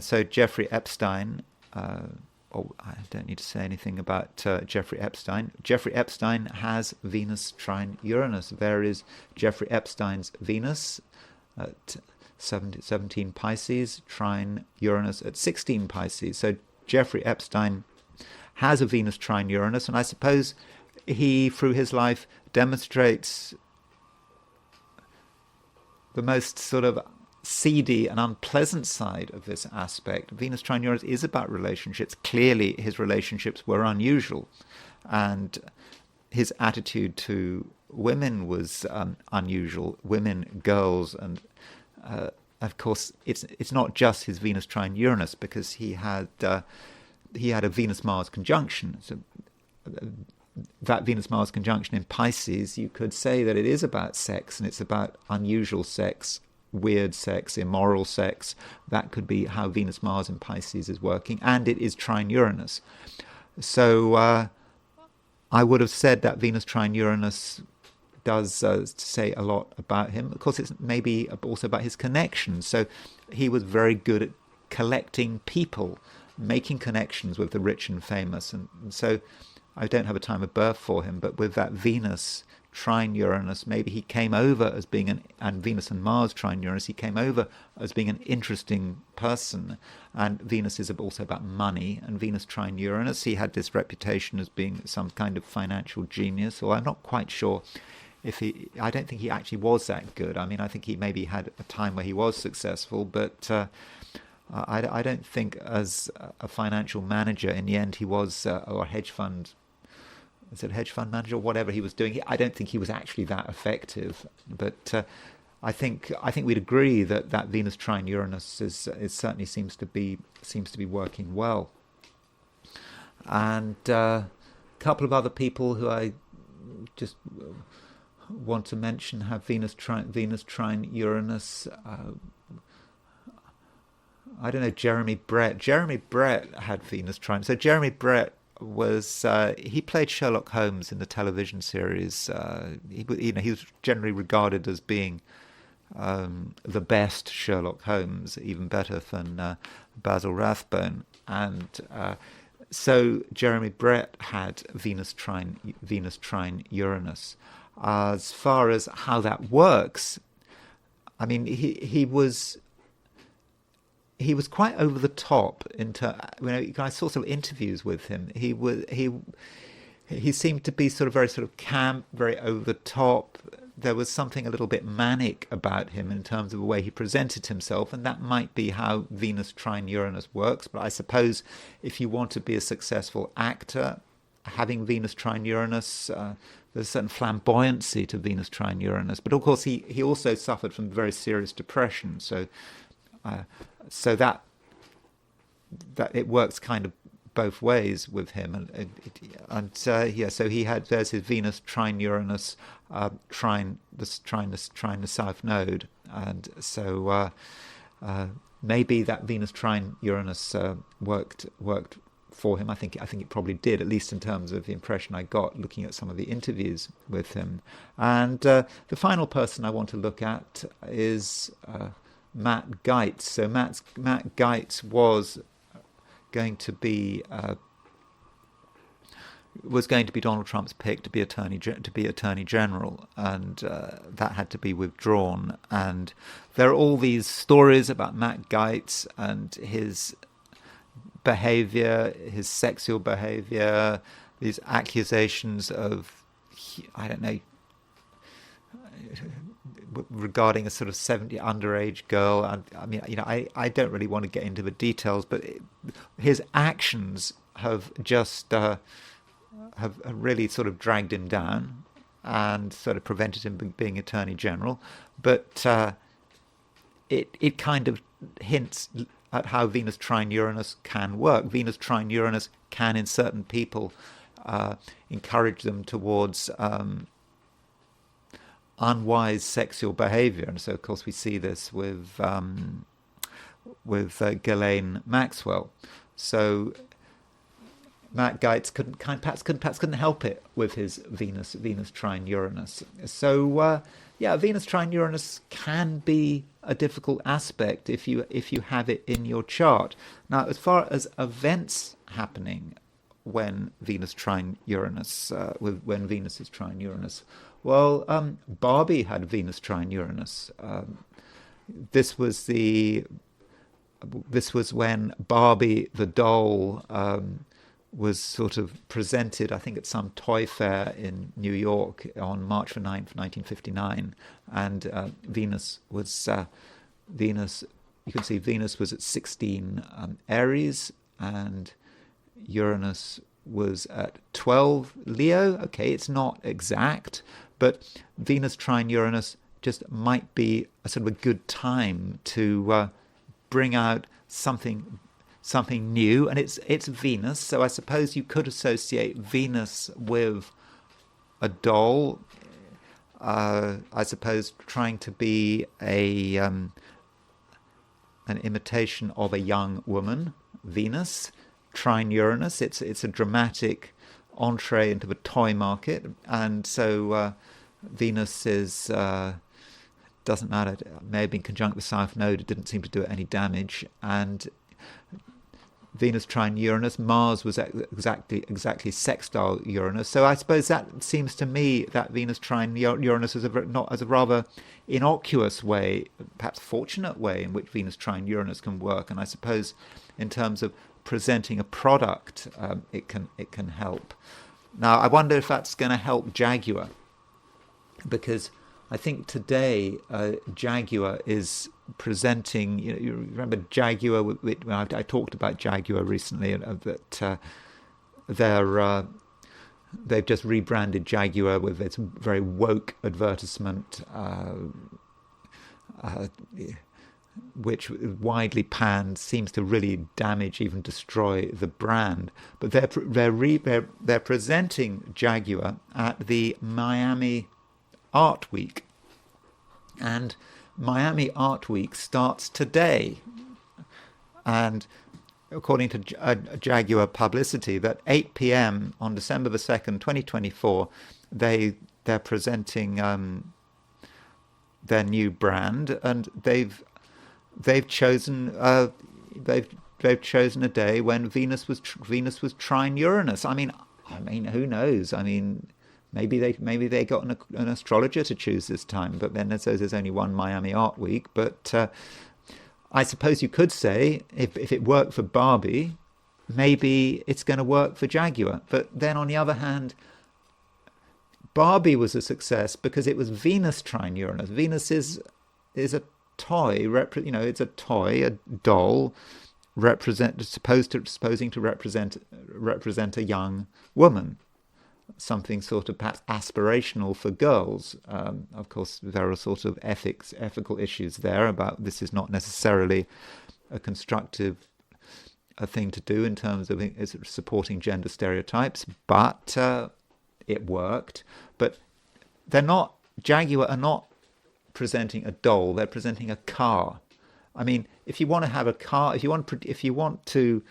so Jeffrey Epstein, oh, I don't need to say anything about Jeffrey Epstein. Jeffrey Epstein has Venus trine Uranus. There is Jeffrey Epstein's Venus at 17 Pisces, trine Uranus at 16 Pisces. So Jeffrey Epstein has a Venus trine Uranus, and I suppose he, through his life, demonstrates the most sort of seedy and unpleasant side of this aspect. Venus trine Uranus is about relationships. Clearly, his relationships were unusual, and his attitude to women was unusual. Women, girls, and of course, it's not just his Venus trine Uranus, because he had a Venus-Mars conjunction. So that Venus-Mars conjunction in Pisces, you could say that it is about sex, and it's about unusual sex, weird sex, immoral sex. That could be how Venus-Mars in Pisces is working, and it is trine Uranus. So I would have said that Venus trine Uranus does say a lot about him. Of course, it's maybe also about his connections. So he was very good at collecting people, making connections with the rich and famous. And so I don't have a time of birth for him, but with that Venus trine Uranus, maybe he came over as being and Venus and Mars trine Uranus, he came over as being an interesting person. And Venus is also about money, and Venus trine Uranus, he had this reputation as being some kind of financial genius, or I'm not quite sure if I don't think he actually was that good. I mean, I think he maybe had a time where he was successful, but I don't think as a financial manager, in the end he was, or a hedge fund, is it a hedge fund manager or whatever he was doing, I don't think he was actually that effective. But I think we'd agree that that Venus trine Uranus is certainly seems to be working well. And a couple of other people who I just want to mention have Venus trine Uranus. I don't know, Jeremy Brett. Jeremy Brett had Venus trine. So Jeremy Brett was he played Sherlock Holmes in the television series. He was generally regarded as being the best Sherlock Holmes, even better than Basil Rathbone. And so Jeremy Brett had Venus trine Uranus. As far as how that works, I mean, he was quite over the top. I saw some interviews with him. He seemed to be very sort of camp, very over the top. There was something a little bit manic about him in terms of the way he presented himself, and that might be how Venus trine Uranus works. But I suppose if you want to be a successful actor, having Venus trine Uranus, there's a certain flamboyancy to Venus trine Uranus. But of course, he also suffered from very serious depression, so that it works kind of both ways with him. So there's his Venus trine Uranus, trine the South Node, and so maybe that Venus trine Uranus worked for him. I think it probably did, at least in terms of the impression I got looking at some of the interviews with him. And the final person I want to look at is Matt Gaetz. So Matt Gaetz was going to be Donald Trump's pick to be attorney general, and that had to be withdrawn. And there are all these stories about Matt Gaetz and his behavior, his sexual behavior, these accusations of, I don't know, regarding a sort of 70 underage girl. I mean, I don't really want to get into the details, but his actions have just have really sort of dragged him down and sort of prevented him being Attorney General. But it kind of hints at how Venus trine Uranus can work. Venus trine Uranus can, in certain people, encourage them towards unwise sexual behavior. And so, of course, we see this with Ghislaine Maxwell. So Matt Gaetz couldn't help it with his Venus trine Uranus. So Venus trine Uranus can be a difficult aspect if you have it in your chart. Now, as far as events happening when Venus trine Uranus, when Venus is trine Uranus, well, Barbie had Venus trine Uranus. This was when Barbie the doll was sort of presented, I think, at some toy fair in New York on March the 9th, 1959. And Venus was, you can see Venus was at 16 Aries, and Uranus was at 12 Leo. Okay, it's not exact, but Venus trine Uranus just might be a sort of a good time to bring out something new, and it's Venus, so I suppose you could associate Venus with a doll. I suppose trying to be an imitation of a young woman. Venus trine Uranus. It's a dramatic entree into the toy market, and so Venus is. Doesn't matter. It may have been conjunct with South Node. It didn't seem to do it any damage. And Venus trine Uranus, Mars was exactly sextile Uranus. So I suppose that seems to me that Venus trine Uranus is not as a rather innocuous way, perhaps fortunate way in which Venus trine Uranus can work. And I suppose in terms of presenting a product, it can help. Now I wonder if that's going to help Jaguar, because I think today Jaguar is presenting. You remember Jaguar? When I talked about Jaguar recently, that they've just rebranded Jaguar with its very woke advertisement, which widely panned, seems to really damage, even destroy the brand. But they're presenting Jaguar at the Miami Art Week, and Miami Art Week starts today, and according to Jaguar publicity, that 8 p.m. on December the 2nd, 2024, they're presenting their new brand, and they've chosen a day when Venus was trine Uranus. I mean, who knows? I mean, maybe they got an astrologer to choose this time, but then there's only one Miami Art Week. But I suppose you could say if it worked for Barbie, maybe it's going to work for Jaguar. But then on the other hand, Barbie was a success because it was Venus trine Uranus. Venus is a toy, it's a toy, a doll, supposing to represent a young woman. Something sort of perhaps aspirational for girls. Of course, there are sort of ethical issues there about this is not necessarily a constructive thing to do in terms of supporting gender stereotypes, but it worked. But Jaguar are not presenting a doll; they're presenting a car. I mean, if you want to have a car, if you want to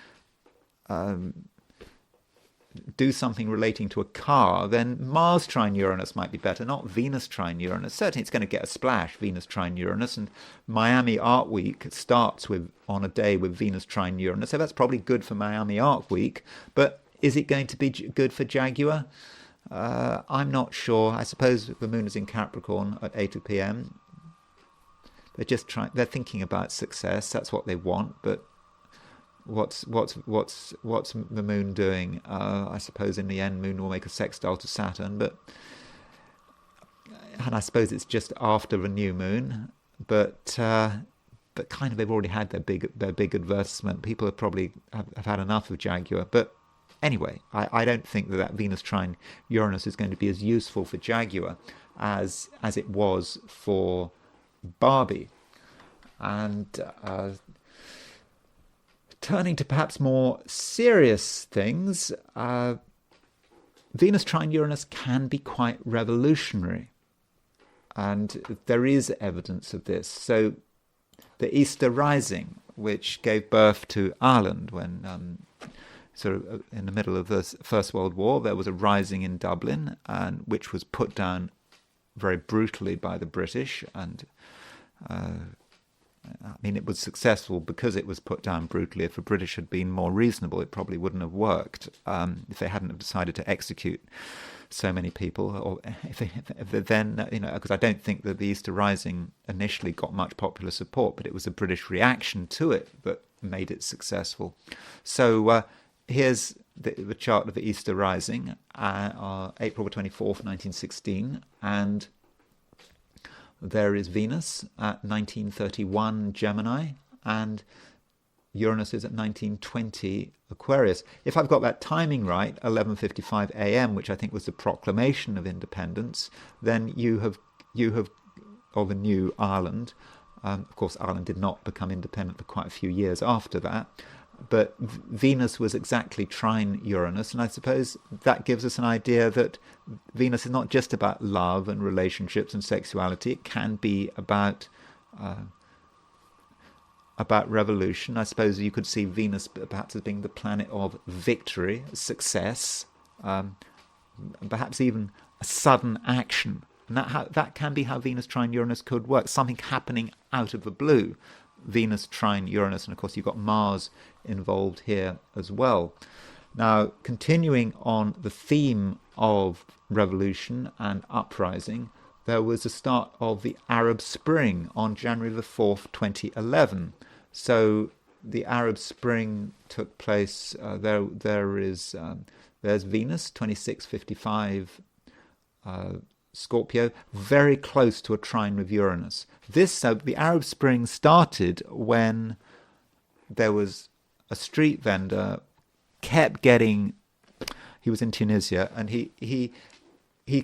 do something relating to a car, then Mars trine Uranus might be better, not Venus trine Uranus. Certainly it's going to get a splash, Venus trine Uranus, and Miami Art Week starts on a day with Venus trine Uranus, so that's probably good for Miami Art Week. But is it going to be good for Jaguar? I'm not sure. I suppose the moon is in Capricorn at 8 p.m. They're thinking about success. That's what they want, but What's the moon doing? I suppose in the end, moon will make a sextile to Saturn, and I suppose it's just after the new moon. But kind of they've already had their big advertisement. People have probably have had enough of Jaguar. But anyway, I don't think that Venus trine Uranus is going to be as useful for Jaguar as it was for Barbie, and Turning to perhaps more serious things, Venus trine Uranus can be quite revolutionary. And there is evidence of this. So the Easter Rising, which gave birth to Ireland when sort of in the middle of the First World War, there was a rising in Dublin, and which was put down very brutally by the British. And I mean, it was successful because it was put down brutally. If the British had been more reasonable, it probably wouldn't have worked if they hadn't have decided to execute so many people. Or if they then, you know, because I don't think that the Easter Rising initially got much popular support, but it was the British reaction to it that made it successful. So here's the chart of the Easter Rising, April 24th, 1916, and there is Venus at 1931 Gemini, and Uranus is at 1920 Aquarius. If I've got that timing right, 11:55 a.m., which I think was the proclamation of independence, then you have of a new Ireland. Of course, Ireland did not become independent for quite a few years after that. But Venus was exactly trine Uranus, and I suppose that gives us an idea that Venus is not just about love and relationships and sexuality. It can be about revolution. I suppose you could see Venus perhaps as being the planet of victory, success, perhaps even a sudden action. And that can be how Venus trine Uranus could work, something happening out of the blue. Venus trine Uranus, and of course you've got Mars involved here as well. Now, continuing on the theme of revolution and uprising, there was the start of the Arab Spring on January the 4th, 2011. So the Arab Spring took place. There's Venus 2655. Scorpio, very close to a trine with Uranus. The Arab Spring started when there was a street vendor kept getting. He was in Tunisia, and he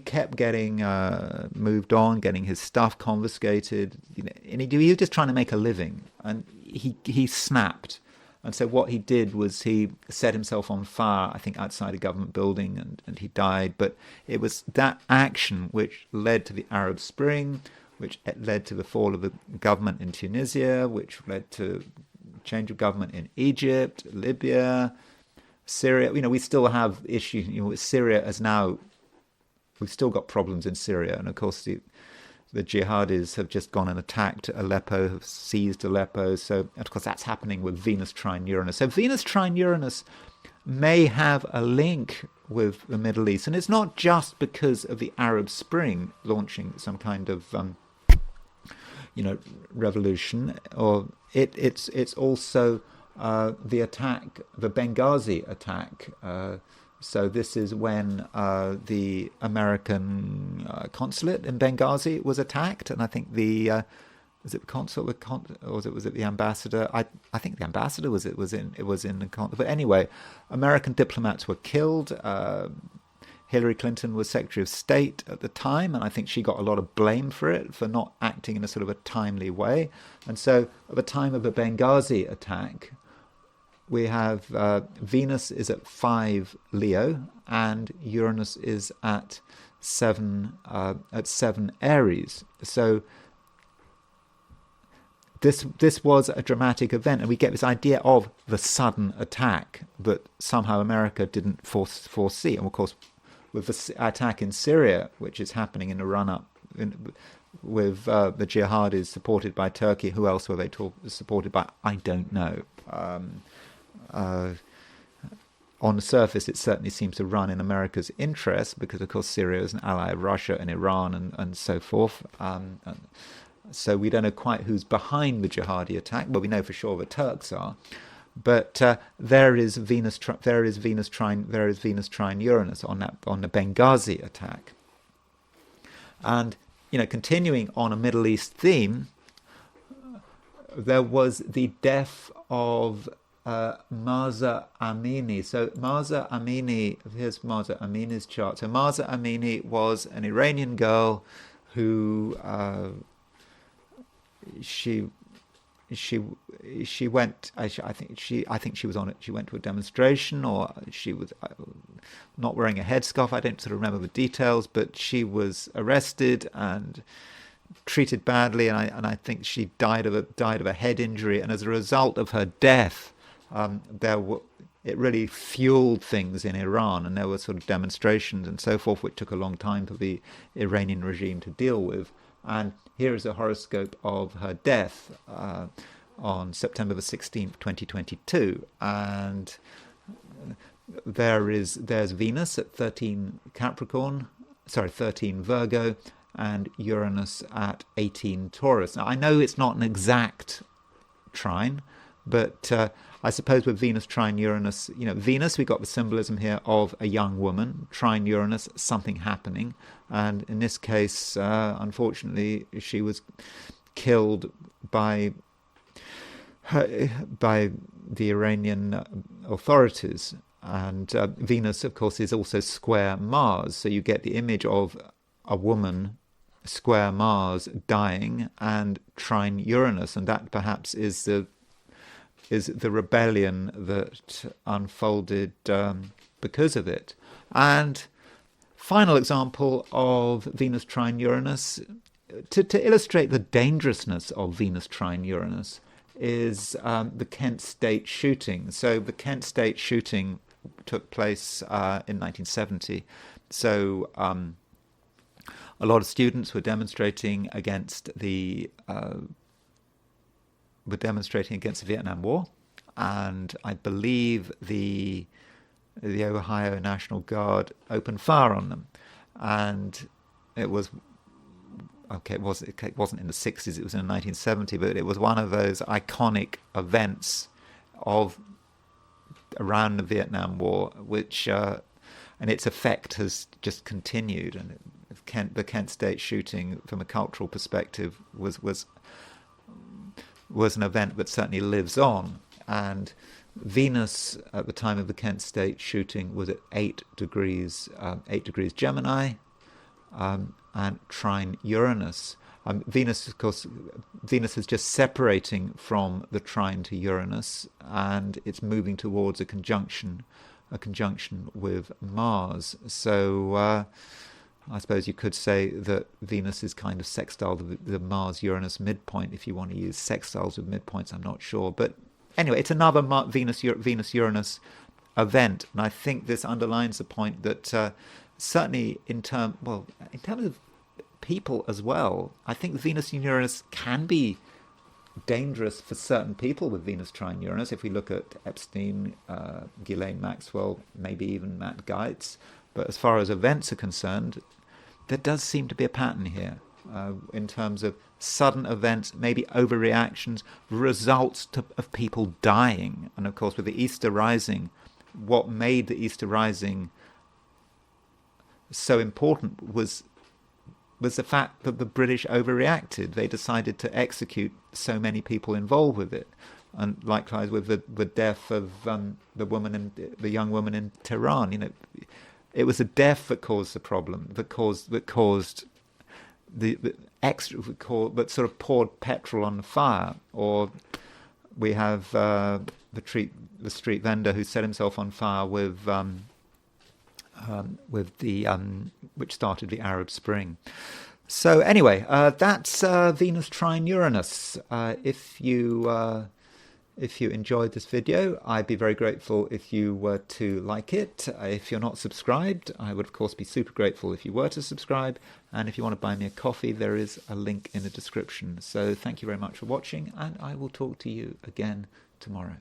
kept getting moved on, getting his stuff confiscated, and he was just trying to make a living, and he snapped. And so what he did was he set himself on fire, I think, outside a government building, and he died. But it was that action which led to the Arab Spring, which led to the fall of the government in Tunisia, which led to change of government in Egypt, Libya, Syria. We still have issues. Syria is now, we've still got problems in Syria. And of course, the jihadis have just gone and attacked Aleppo, have seized Aleppo. So, of course, that's happening with Venus trine Uranus. So Venus trine Uranus may have a link with the Middle East. And it's not just because of the Arab Spring launching some kind of, revolution. Or it's also the attack, the Benghazi attack. So this is when the American consulate in Benghazi was attacked, and I think was it the consul, or was it the ambassador? I think the ambassador was in the consulate. But anyway, American diplomats were killed. Hillary Clinton was Secretary of State at the time, and I think she got a lot of blame for it, for not acting in a sort of a timely way. And so at the time of the Benghazi attack, we have Venus is at 5 Leo, and Uranus is at 7 Aries. So this was a dramatic event, and we get this idea of the sudden attack that somehow America didn't foresee. And of course, with the attack in Syria, which is happening in the run-up, with the jihadis supported by Turkey. Who else were they supported by? I don't know. On the surface, it certainly seems to run in America's interest because, of course, Syria is an ally of Russia and Iran and so forth. So we don't know quite who's behind the jihadi attack. Well, we know for sure the Turks are. But there is Venus trine Uranus on the Benghazi attack. And continuing on a Middle East theme, there was the death of Mahsa Amini. So Mahsa Amini, here's Mahsa Amini's chart. So Mahsa Amini was an Iranian girl who she she went. I think she was on it. She went to a demonstration, or she was not wearing a headscarf. I don't sort of remember the details, but she was arrested and treated badly, and I think she died of a head injury. And as a result of her death, it really fueled things in Iran, and there were sort of demonstrations and so forth, which took a long time for the Iranian regime to deal with. And here is a horoscope of her death on September the 16th, 2022. And there's Venus at 13 Virgo, and Uranus at 18 Taurus. Now, I know it's not an exact trine, but I suppose with Venus trine Uranus, Venus, we got the symbolism here of a young woman. Trine Uranus, something happening. And in this case, unfortunately, she was killed by the Iranian authorities. And Venus, of course, is also square Mars. So you get the image of a woman, square Mars, dying, and trine Uranus. And that perhaps is the rebellion that unfolded because of it. And final example of Venus trine Uranus, to illustrate the dangerousness of Venus trine Uranus, is the Kent State shooting. So the Kent State shooting took place in 1970. So a lot of students were demonstrating against the Vietnam War, and I believe the Ohio National Guard opened fire on them. And it wasn't in the 60s, it was in 1970, but it was one of those iconic events around the Vietnam War, which and its effect has just continued. And the Kent State shooting, from a cultural perspective, was an event that certainly lives on. And Venus at the time of the Kent State shooting was at 8 degrees Gemini, and trine Uranus. Venus, of course, Venus is just separating from the trine to Uranus, and it's moving towards a conjunction with Mars. So I suppose you could say that Venus is kind of sextile the Mars-Uranus midpoint, if you want to use sextiles with midpoints. I'm not sure, but anyway, it's another Venus-Uranus event, and I think this underlines the point that certainly in terms of people as well, I think Venus and Uranus can be dangerous for certain people with Venus trine Uranus. If we look at Epstein, Ghislaine Maxwell, maybe even Matt Gaetz. But as far as events are concerned, there does seem to be a pattern here in terms of sudden events, maybe overreactions, results of people dying. And of course, with the Easter Rising, what made the Easter Rising so important was the fact that the British overreacted. They decided to execute so many people involved with it. And likewise with the death of the young woman in Tehran. It was the death that caused the problem, that caused that sort of poured petrol on the fire. Or we have the street vendor who set himself on fire with which started the Arab Spring. So anyway, that's Venus trine Uranus. If you enjoyed this video, I'd be very grateful if you were to like it. If you're not subscribed, I would of course be super grateful if you were to subscribe. And if you want to buy me a coffee, there is a link in the description. So thank you very much for watching, and I will talk to you again tomorrow.